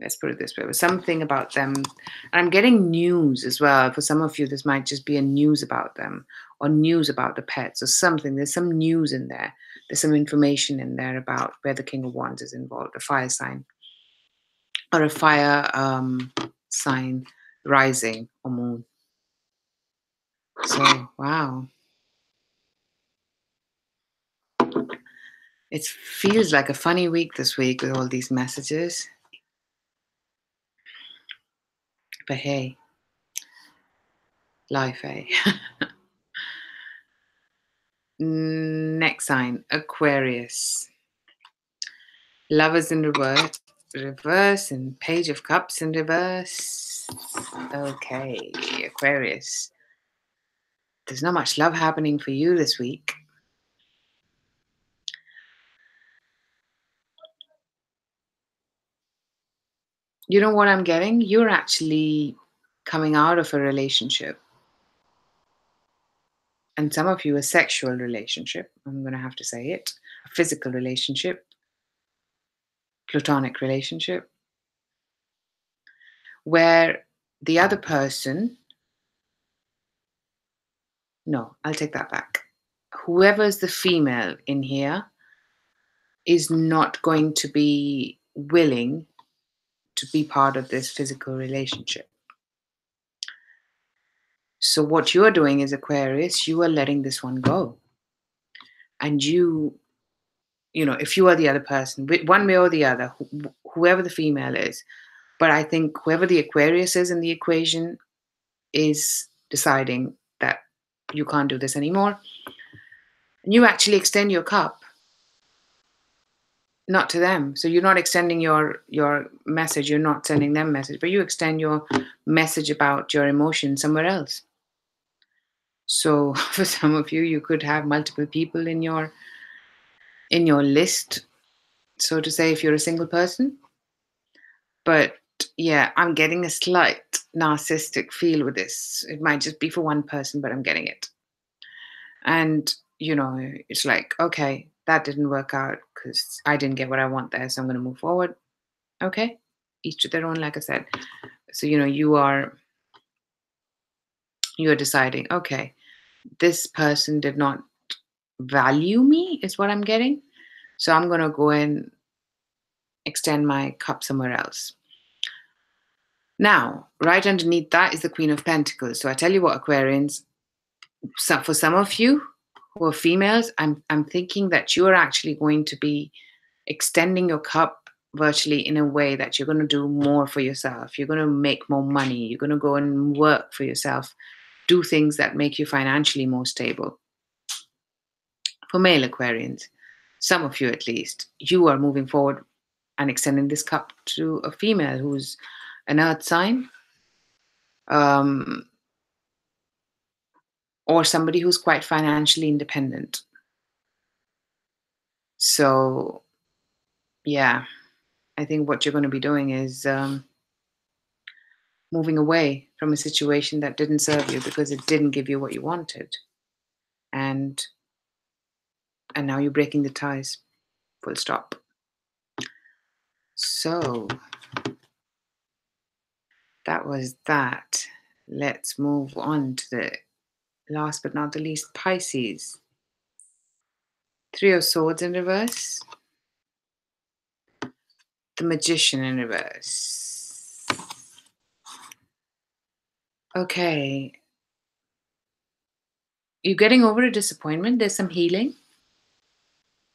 Let's put it this way, with something about them. And I'm getting news as well. For some of you, this might just be a news about them or news about the pets or something. There's some news in there. There's some information in there about where the King of Wands is involved, a fire sign or a fire sign rising or moon. So, wow. It feels like a funny week this week with all these messages. But hey, life, eh? Next sign, Aquarius. Lovers in reverse, and Page of Cups in reverse. Okay, Aquarius. There's not much love happening for you this week. You know what I'm getting? You're actually coming out of a relationship. And some of you, a sexual relationship, I'm going to have to say it, a physical relationship, platonic relationship, where the other person, no, I'll take that back. Whoever's the female in here is not going to be willing to be part of this physical relationship. So what you're doing is, Aquarius, you are letting this one go. And you know, if you are the other person, one way or the other, whoever the female is, but I think whoever the Aquarius is in the equation is deciding that you can't do this anymore. And you actually extend your cup, not to them. So you're not extending your message, you're not sending them message, but you extend your message about your emotion somewhere else. So for some of you, you could have multiple people in your list, so to say, if you're a single person. But yeah, I'm getting a slight narcissistic feel with this. It might just be for one person, but I'm getting it. And, you know, it's like, okay, that didn't work out because I didn't get what I want there. So I'm going to move forward. Okay. Each to their own, like I said. So, you know, you're deciding, okay, this person did not value me, is what I'm getting. So I'm going to go and extend my cup somewhere else. Now, right underneath that is the Queen of Pentacles. So I tell you what, Aquarians, for some of you who are females, I'm thinking that you're actually going to be extending your cup virtually in a way that you're going to do more for yourself. You're going to make more money. You're going to go and work for yourself, do things that make you financially more stable. For male Aquarians, some of you at least, you are moving forward and extending this cup to a female who's an earth sign, or somebody who's quite financially independent. So, yeah, I think what you're going to be doing is moving away from a situation that didn't serve you because it didn't give you what you wanted. And now you're breaking the ties, full stop. So that was that. Let's move on to the last but not the least, Pisces. Three of Swords in reverse. The Magician in reverse. Okay. You're getting over a disappointment. There's some healing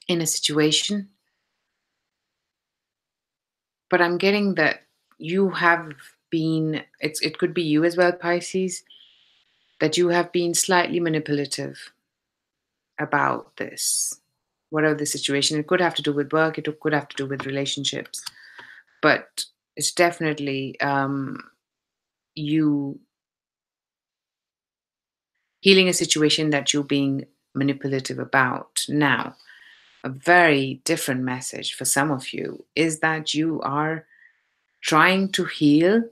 in a situation. But I'm getting that you have been, it could be you as well, Pisces, that you have been slightly manipulative about this, whatever the situation. It could have to do with work, it could have to do with relationships, but it's definitely you healing a situation that you're being manipulative about. Now, a very different message for some of you is that you are trying to heal,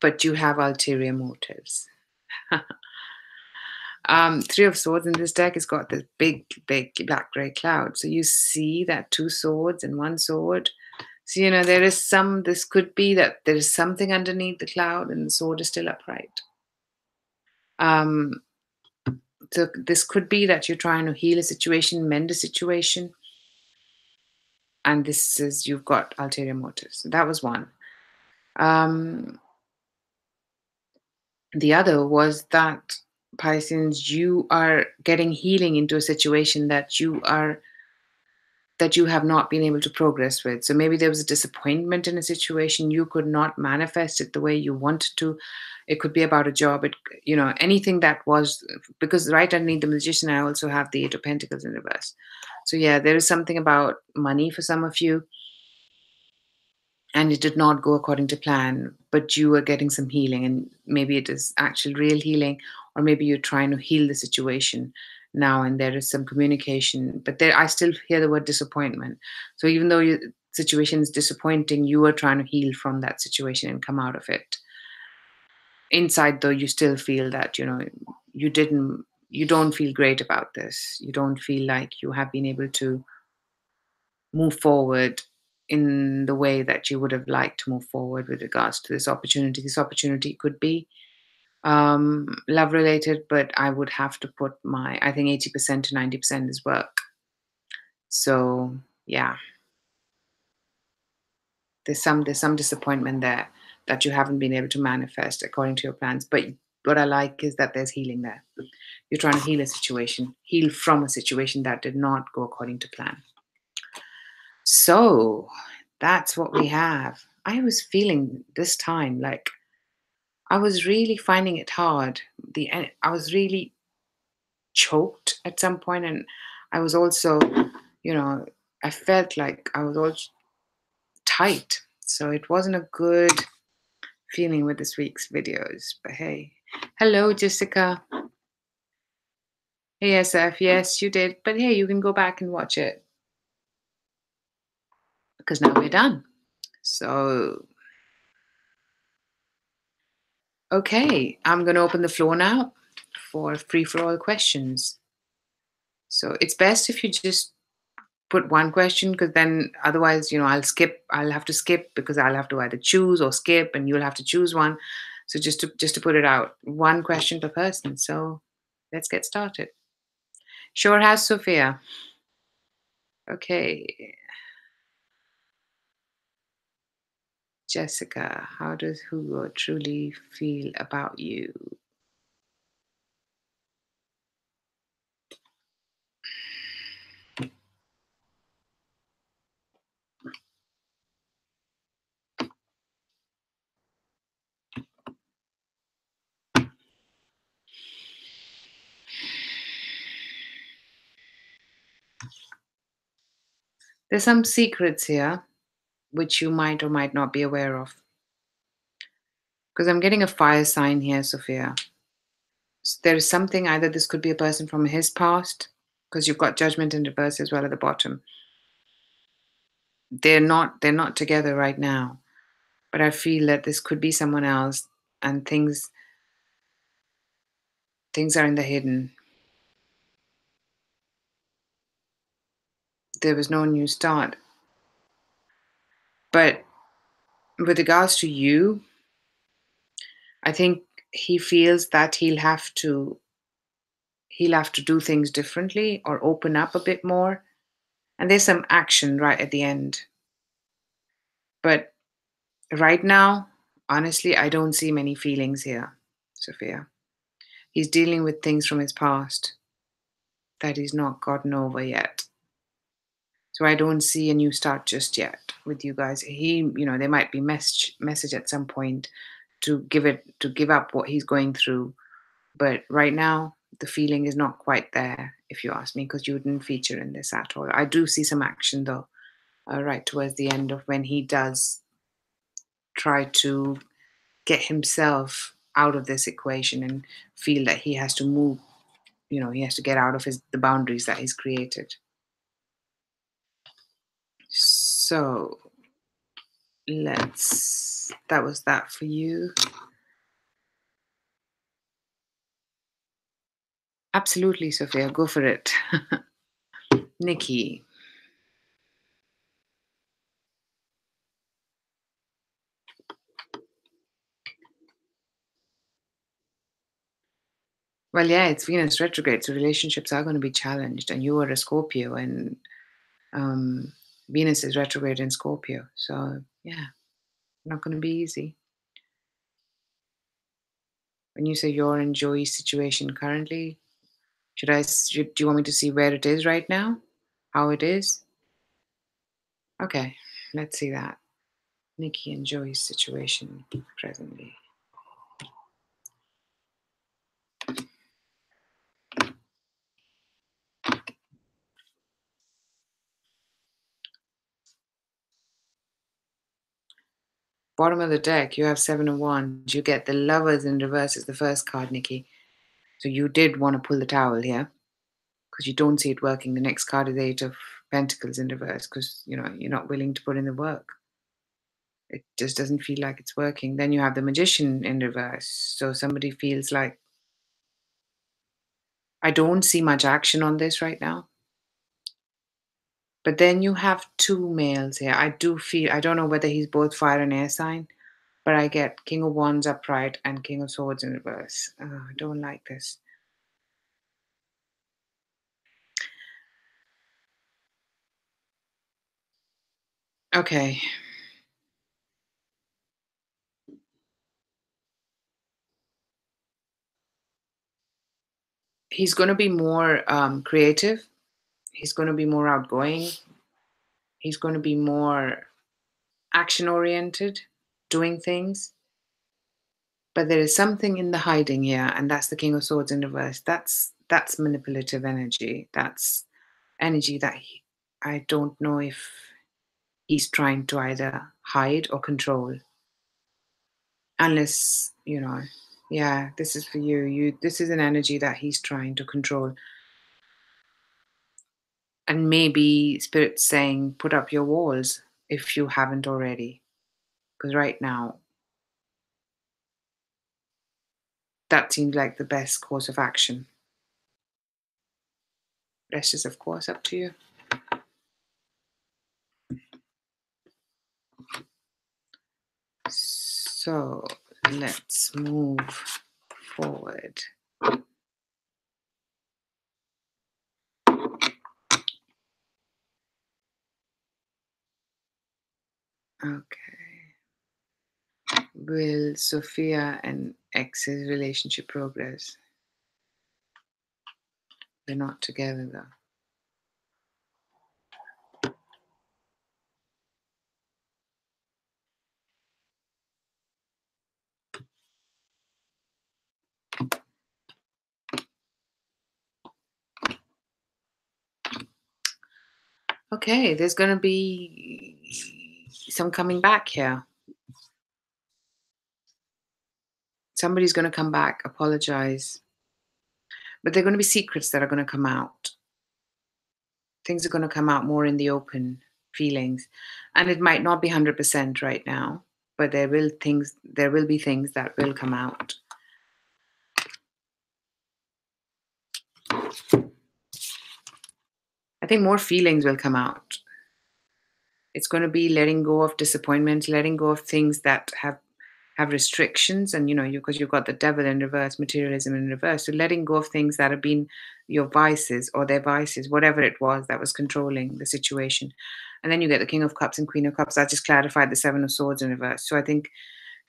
but you have ulterior motives. Three of Swords in this deck has got this big black gray cloud. So you see that two swords and one sword. So, you know, this could be that there is something underneath the cloud and the sword is still upright. So this could be that you're trying to heal a situation, mend a situation. And this is, you've got ulterior motives. That was one. The other was that, Pisces, you are getting healing into a situation that you have not been able to progress with. So maybe there was a disappointment in a situation, you could not manifest it the way you wanted to. It could be about a job, anything that was, because right underneath the Magician, I also have the Eight of Pentacles in reverse. So yeah, there is something about money for some of you, and it did not go according to plan, but you are getting some healing, and maybe it is actual real healing, or maybe you're trying to heal the situation now, and there is some communication, but there I still hear the word disappointment. So even though situation is disappointing, you are trying to heal from that situation and come out of it. Inside, though, you still feel that, you don't feel great about this. You don't feel like you have been able to move forward in the way that you would have liked to move forward with regards to this opportunity. This opportunity could be love related, but I would have to put I think 80% to 90% is work. So yeah, there's some disappointment there that you haven't been able to manifest according to your plans. But what I like is that there's healing there. You're trying to heal from a situation that did not go according to plan. So that's what we have. I was feeling this time like I was really finding it hard. I was really choked at some point, and I was also, you know, I felt like I was all tight. So it wasn't a good feeling with this week's videos. But hey, hello, Jessica. Hey, SF. Yes, you did. But hey, you can go back and watch it because now we're done. So, okay, I'm going to open the floor now for free for all questions. So it's best if you just put one question, because then otherwise, I'll have to skip because I'll have to either choose or skip, and you'll have to choose one. So just to put it out, one question per person. So let's get started. Sure has, Sophia. Okay. Jessica, how does Hugo truly feel about you? There's some secrets here which you might or might not be aware of. Because I'm getting a fire sign here, Sophia. So there is something, either this could be a person from his past, because you've got judgment in reverse as well at the bottom. They're not together right now. But I feel that this could be someone else, and things are in the hidden. There was no new start. But with regards to you, I think he feels that he'll have to do things differently or open up a bit more. And there's some action right at the end. But right now, honestly, I don't see many feelings here, Sophia. He's dealing with things from his past that he's not gotten over yet. So I don't see a new start just yet with you guys. There might be message at some point to give up what he's going through. But right now, the feeling is not quite there, if you ask me, because you didn't feature in this at all. I do see some action, though, right towards the end of when he does try to get himself out of this equation and feel that he has to move, he has to get out of the boundaries that he's created. So that was that for you. Absolutely, Sophia, go for it. Nikki. Well, yeah, it's Venus retrograde, so relationships are going to be challenged. And you are a Scorpio, and Venus is retrograde in Scorpio. So, yeah, not going to be easy. When you say you're in Joey's situation currently, do you want me to see where it is right now? How it is? Okay, let's see that. Nikki and Joey's situation presently. Bottom of the deck, you have 7 of Wands. You get the Lovers in reverse as the first card, Nikki. So you did want to pull the towel here because you don't see it working. The next card is Pentacles in reverse because, you're not willing to put in the work. It just doesn't feel like it's working. Then you have the Magician in reverse. So somebody feels like, I don't see much action on this right now. But then you have two males here. I don't know whether he's both fire and air sign, but I get King of Wands upright and King of Swords in reverse. I don't like this. Okay. He's going to be more creative. He's going to be more outgoing. He's going to be more action oriented, doing things. But there is something in the hiding here, and that's the King of Swords in reverse. That's manipulative energy. That's energy that I don't know if he's trying to either hide or control. Unless, yeah, this is for you. This is an energy that he's trying to control. And maybe Spirit's saying, put up your walls if you haven't already. Because right now, that seems like the best course of action. Rest is, of course, up to you. So let's move forward. Okay. Will Sophia and ex's relationship progress? They're not together though. Okay, there's going to be some coming back here. Somebody's going to come back, apologize. But there are going to be secrets that are going to come out. Things are going to come out more in the open, feelings. And it might not be 100% right now, but there will be things that will come out. I think more feelings will come out. It's going to be letting go of disappointments, letting go of things that have restrictions, and because you've got the devil in reverse, materialism in reverse. So letting go of things that have been your vices or their vices, whatever it was that was controlling the situation. And then you get the King of Cups and Queen of Cups. That just clarified the Seven of Swords in reverse. So I think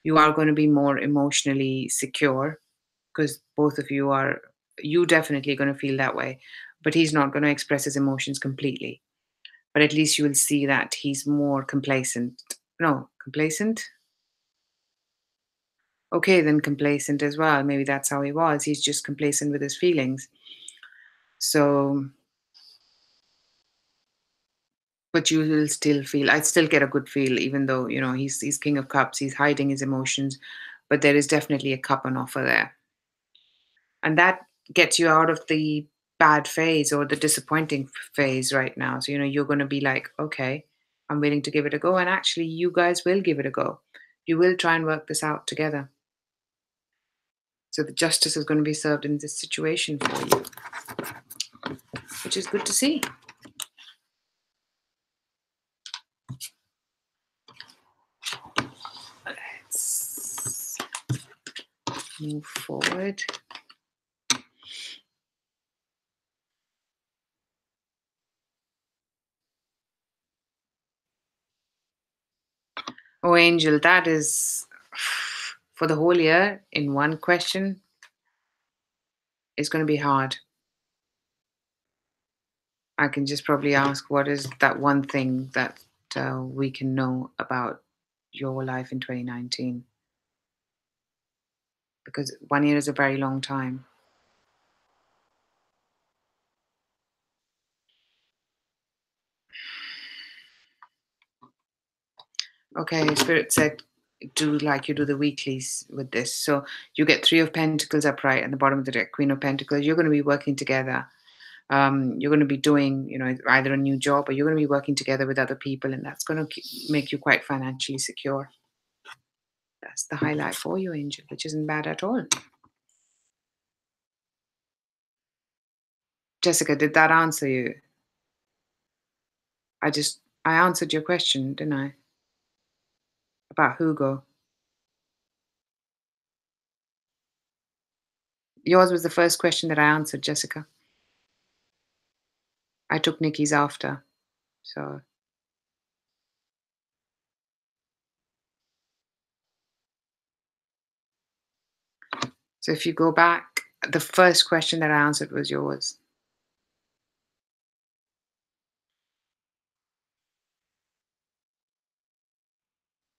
you are going to be more emotionally secure because both of you definitely going to feel that way. But he's not going to express his emotions completely. But at least you will see that he's more complacent. No, complacent? Okay, then complacent as well. Maybe that's how he was. He's just complacent with his feelings. So, but you will still feel, I still get a good feel, even though, he's King of Cups, he's hiding his emotions, but there is definitely a cup on offer there. And that gets you out of the bad phase or the disappointing phase right now. So, you're going to be like, okay, I'm willing to give it a go. And actually, you guys will give it a go. You will try and work this out together. So the justice is going to be served in this situation for you, which is good to see. Let's move forward. Oh, Angel, that is for the whole year in one question. It's going to be hard. I can just probably ask, what is that one thing that we can know about your life in 2019? Because 1 year is a very long time. Okay, Spirit said, do like you do the weeklies with this. So you get 3 of Pentacles upright at the bottom of the deck, Queen of Pentacles. You're going to be working together. You're going to be doing, either a new job or you're going to be working together with other people, and that's going to make you quite financially secure. That's the highlight for you, Angel, which isn't bad at all. Jessica, did that answer you? I answered your question, didn't I? About Hugo. Yours was the first question that I answered, Jessica. I took Nikki's after. So if you go back, the first question that I answered was yours.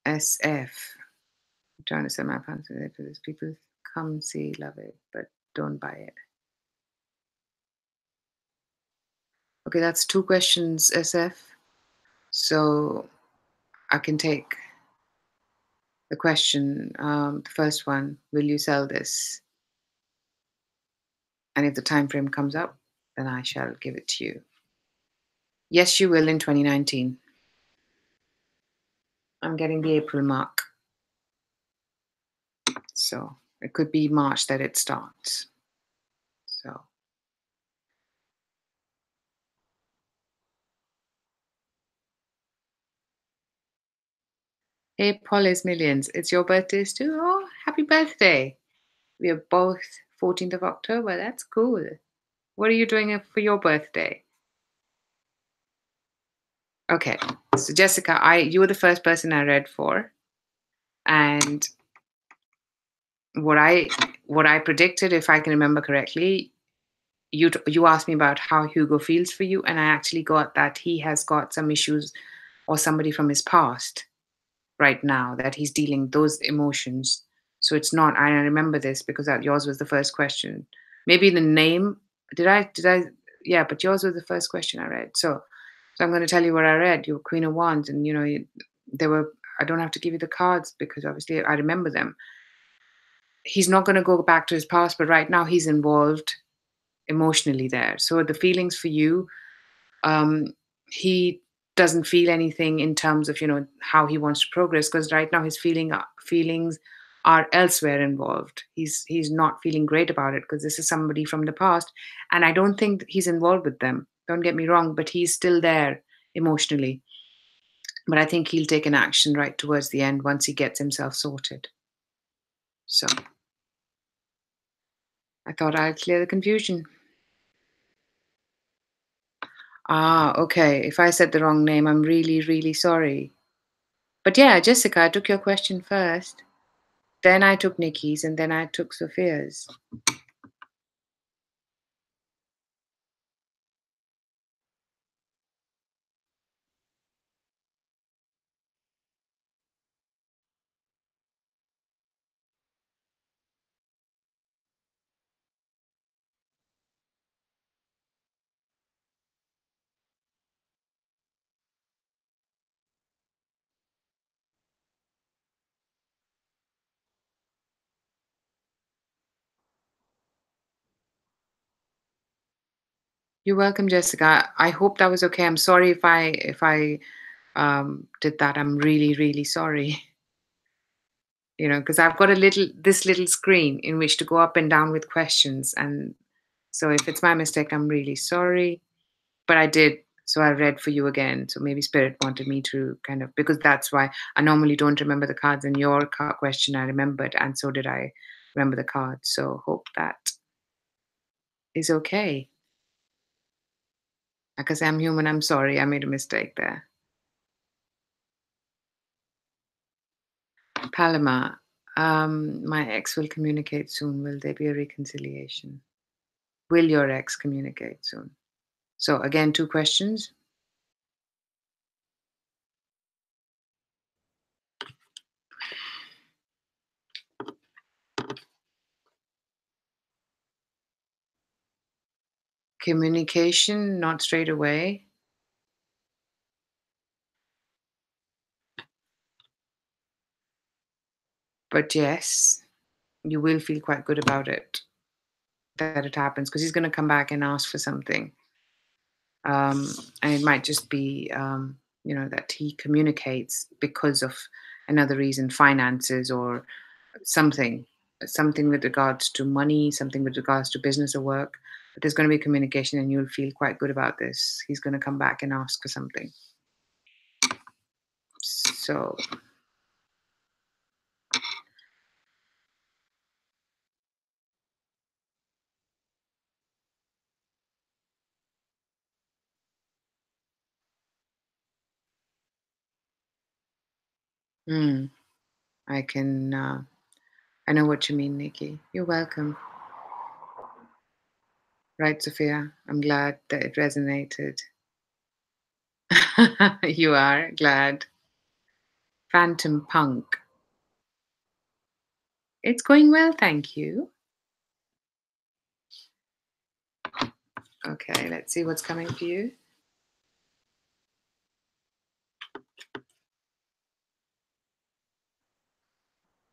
SF. I'm trying to send my pants for this. People come see, love it, but don't buy it. Okay, that's 2 questions, SF. So I can take the question, the first one, will you sell this? And if the time frame comes up, then I shall give it to you. Yes, you will in 2019. I'm getting the April mark. So it could be March that it starts. So hey, Paula's Millions, it's your birthdays too? Oh, happy birthday. We are both 14th of October. That's cool. What are you doing for your birthday? Okay, so Jessica, you were the first person I read for, and what I predicted, if I can remember correctly, you asked me about how Hugo feels for you, and I actually got that he has got some issues or somebody from his past right now that he's dealing those emotions. So it's not. I remember this because yours was the first question. Maybe the name. Did I? Yeah, but yours was the first question I read. So I'm going to tell you what I read. Your Queen of Wands, and they were. I don't have to give you the cards because obviously I remember them. He's not going to go back to his past, but right now he's involved emotionally there. So the feelings for you, he doesn't feel anything in terms of how he wants to progress, because right now his feelings are elsewhere involved. He's not feeling great about it because this is somebody from the past, and I don't think that he's involved with them. Don't get me wrong, but he's still there emotionally. But I think he'll take an action right towards the end once he gets himself sorted. So I thought I'd clear the confusion. Ah, okay. If I said the wrong name, I'm really, really sorry. But yeah, Jessica, I took your question first. Then I took Nikki's, and then I took Sophia's. You're welcome, Jessica. I hope that was okay. I'm sorry if I did that. I'm really, really sorry. Because I've got this little screen in which to go up and down with questions, and so if it's my mistake, I'm really sorry. But I did, so I read for you again. So maybe Spirit wanted me to kind of, because that's why I normally don't remember the cards. And your question I remembered, and so did I remember the cards. So hope that is okay. Like I say, I'm human. I'm sorry. I made a mistake there. Paloma, my ex will communicate soon. Will there be a reconciliation? Will your ex communicate soon? So again, 2 questions. Communication, not straight away. But yes, you will feel quite good about it, that it happens, because he's going to come back and ask for something. And it might just be, that he communicates because of another reason, finances or something, something with regards to money, something with regards to business or work. But there's going to be communication, and you'll feel quite good about this. He's going to come back and ask for something. So, hmm, I can, I know what you mean, Nikki. You're welcome. Right, Sophia? I'm glad that it resonated. You are glad. Phantom Punk. It's going well, thank you. Okay, let's see what's coming for you.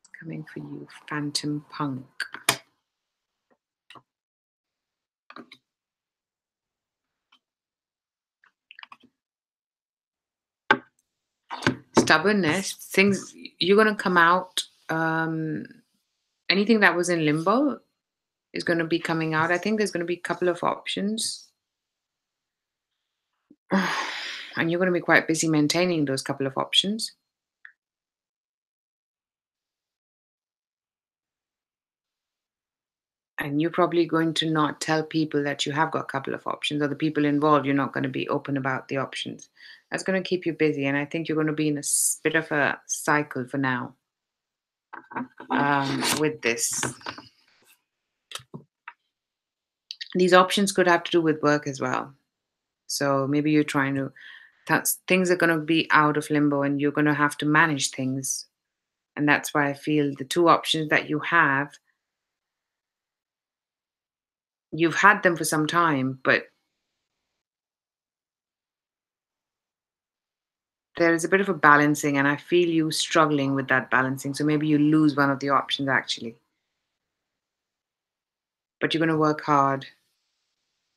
It's coming for you, Phantom Punk. Stubbornness, things you're going to come out. Anything that was in limbo is going to be coming out. I think there's going to be a couple of options. And you're going to be quite busy maintaining those couple of options. And you're probably going to not tell people that you have got a couple of options, or the people involved, you're not going to be open about the options. That's going to keep you busy. And I think you're going to be in a bit of a cycle for now with this. These options could have to do with work as well. So maybe you're trying to, things are going to be out of limbo, and you're going to have to manage things. And that's why I feel the two options that you have, you've had them for some time, but there is a bit of a balancing, and I feel you struggling with that balancing. So maybe you lose one of the options actually. But you're going to work hard.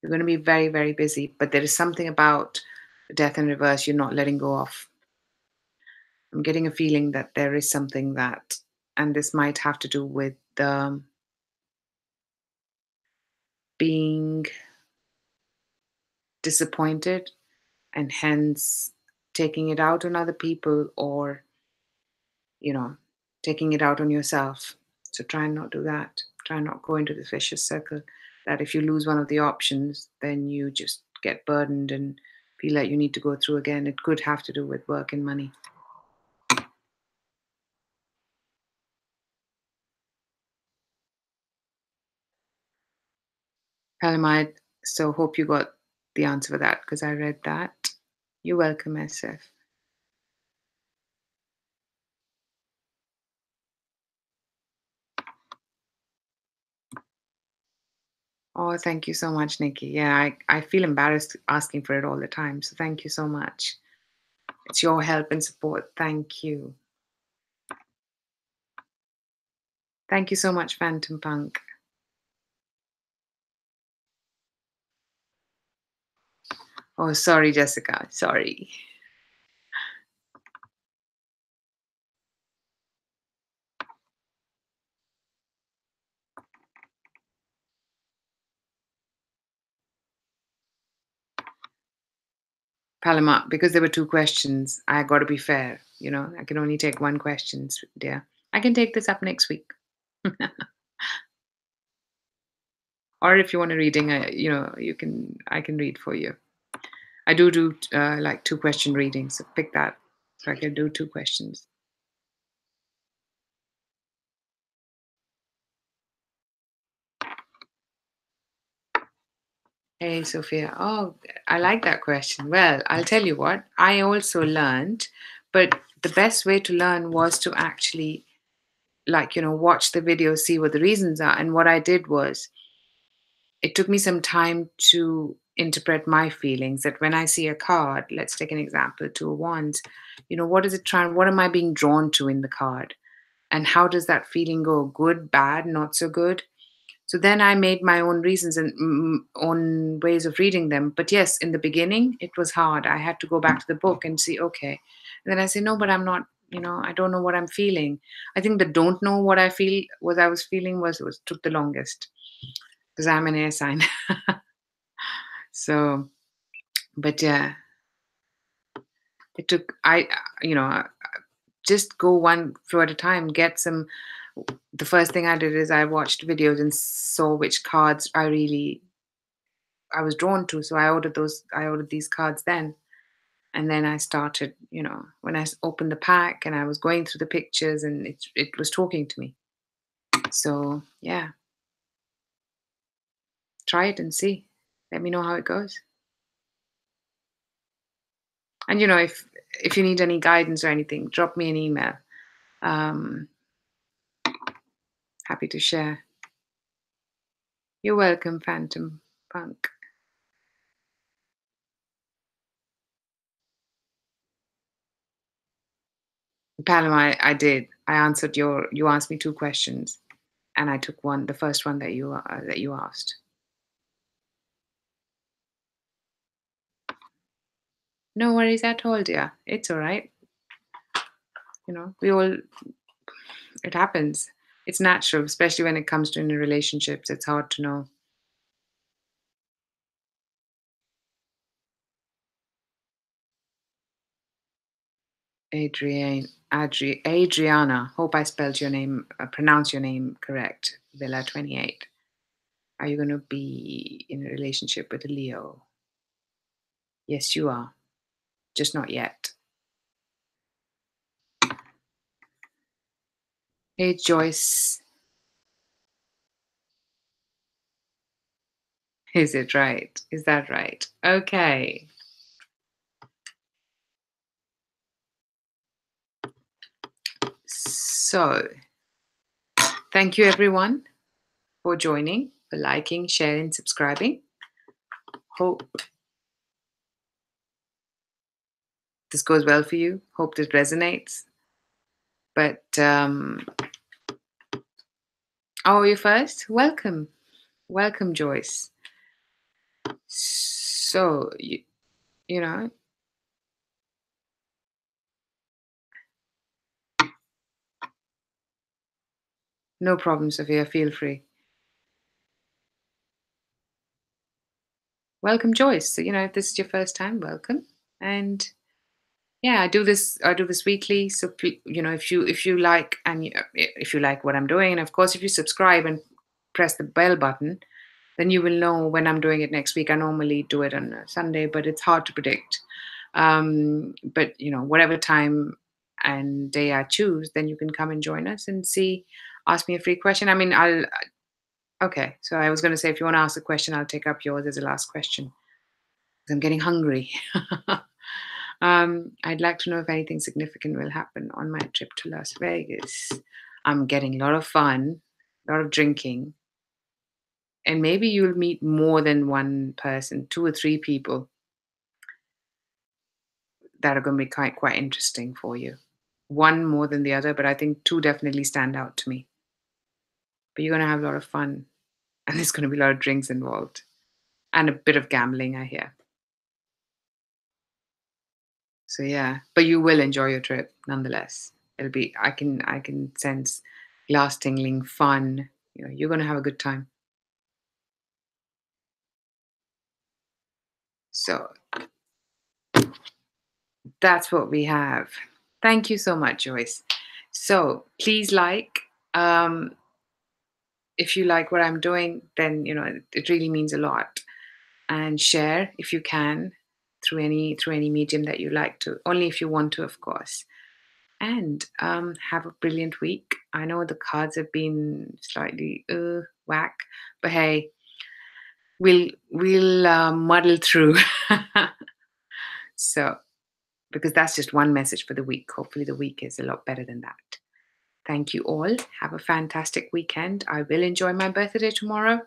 You're going to be very, very busy. But there is something about death in reverse you're not letting go of. I'm getting a feeling that there is something that, and this might have to do with being disappointed, and hence taking it out on other people, or taking it out on yourself. So try and not do that. Try and not go into the vicious circle that if you lose one of the options, then you just get burdened and feel like you need to go through again. It could have to do with work and money. Palamide, so hope you got the answer for that because I read that. You're welcome, SF. Oh, thank you so much, Nikki. Yeah, I feel embarrassed asking for it all the time. So thank you so much. It's your help and support. Thank you. Thank you so much, Phantom Punk. Oh, sorry, Jessica. Sorry. Palama, because there were two questions, I got to be fair. I can only take one question, dear. I can take this up next week. Or if you want a reading, I can read for you. I do like 2-question readings, so pick that. So I can do 2 questions. Hey, Sophia. Oh, I like that question. Well, I'll tell you what, I also learned, but the best way to learn was to actually, watch the video, see what the reasons are. And what I did was, it took me some time to interpret my feelings that when I see a card, let's take an example, 2 of Wands, what is it trying, what am I being drawn to in the card? And how does that feeling go? Good, bad, not so good? So then I made my own reasons and own ways of reading them. But yes, in the beginning, it was hard. I had to go back to the book and see, okay. And then I say, no, but I'm not, I don't know what I'm feeling. I think the don't know what I was feeling was took the longest because I'm an air sign. So, but yeah, it took, just go one flow at a time, get some. The first thing I did is I watched videos and saw which cards I was drawn to. So I ordered these cards then. And then I started, when I opened the pack and I was going through the pictures and it was talking to me. So yeah, try it and see. Let me know how it goes. And if you need any guidance or anything, drop me an email. Um, Happy to share. You're welcome, Phantom Punk. Palom, I did. I answered you asked me two questions, and I took the first one that you asked. No worries at all, dear. It's all right. We all, it happens. It's natural, especially when it comes to in relationships. It's hard to know. Adriana. Hope I spelled your name, pronounce your name correct. Villa 28. Are you going to be in a relationship with a Leo? Yes, you are. Just not yet. Hey, Joyce. Is it right? Is that right? Okay. So, thank you everyone for joining, for liking, sharing, subscribing. Hope this goes well for you. Hope this resonates. But, you first? Welcome. Welcome, Joyce. So, you know, no problem, Sophia. Feel free. Welcome, Joyce. So, if this is your first time, welcome. And yeah, I do this weekly. So, if you like if you like what I'm doing, and of course, if you subscribe and press the bell button, then you will know when I'm doing it next week. I normally do it on a Sunday, but it's hard to predict. But whatever time and day I choose, then you can come and join us and ask me a free question. I mean, okay. So I was going to say, if you want to ask a question, I'll take up yours as the last question. 'Cause I'm getting hungry. I'd like to know if anything significant will happen on my trip to Las Vegas. I'm getting a lot of fun, a lot of drinking, and maybe you'll meet more than one person, two or three people that are going to be quite interesting for you. One more than the other, but I think two definitely stand out to me. But you're going to have a lot of fun, and there's going to be a lot of drinks involved, and a bit of gambling, I hear. So yeah, but you will enjoy your trip nonetheless. It'll be I can sense glass tingling fun. You're going to have a good time. So that's what we have. Thank you so much, Joyce. So please um, if you like what I'm doing, then it really means a lot. And share if you can through any medium that you like to. Only if you want to, of course. And have a brilliant week. I know the cards have been slightly whack, but hey, we'll muddle through. So, because that's just one message for the week. Hopefully, the week is a lot better than that. Thank you all. Have a fantastic weekend. I will enjoy my birthday tomorrow.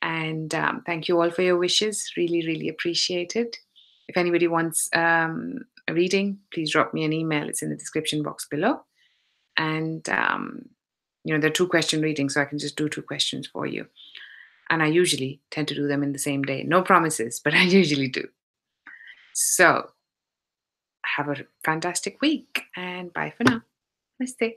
And thank you all for your wishes. Really, really appreciate it. If anybody wants a reading, please drop me an email. It's in the description box below. And they're 2-question readings, so I can just do 2 questions for you. And I usually tend to do them in the same day. No promises, but I usually do. So have a fantastic week and bye for now. Namaste.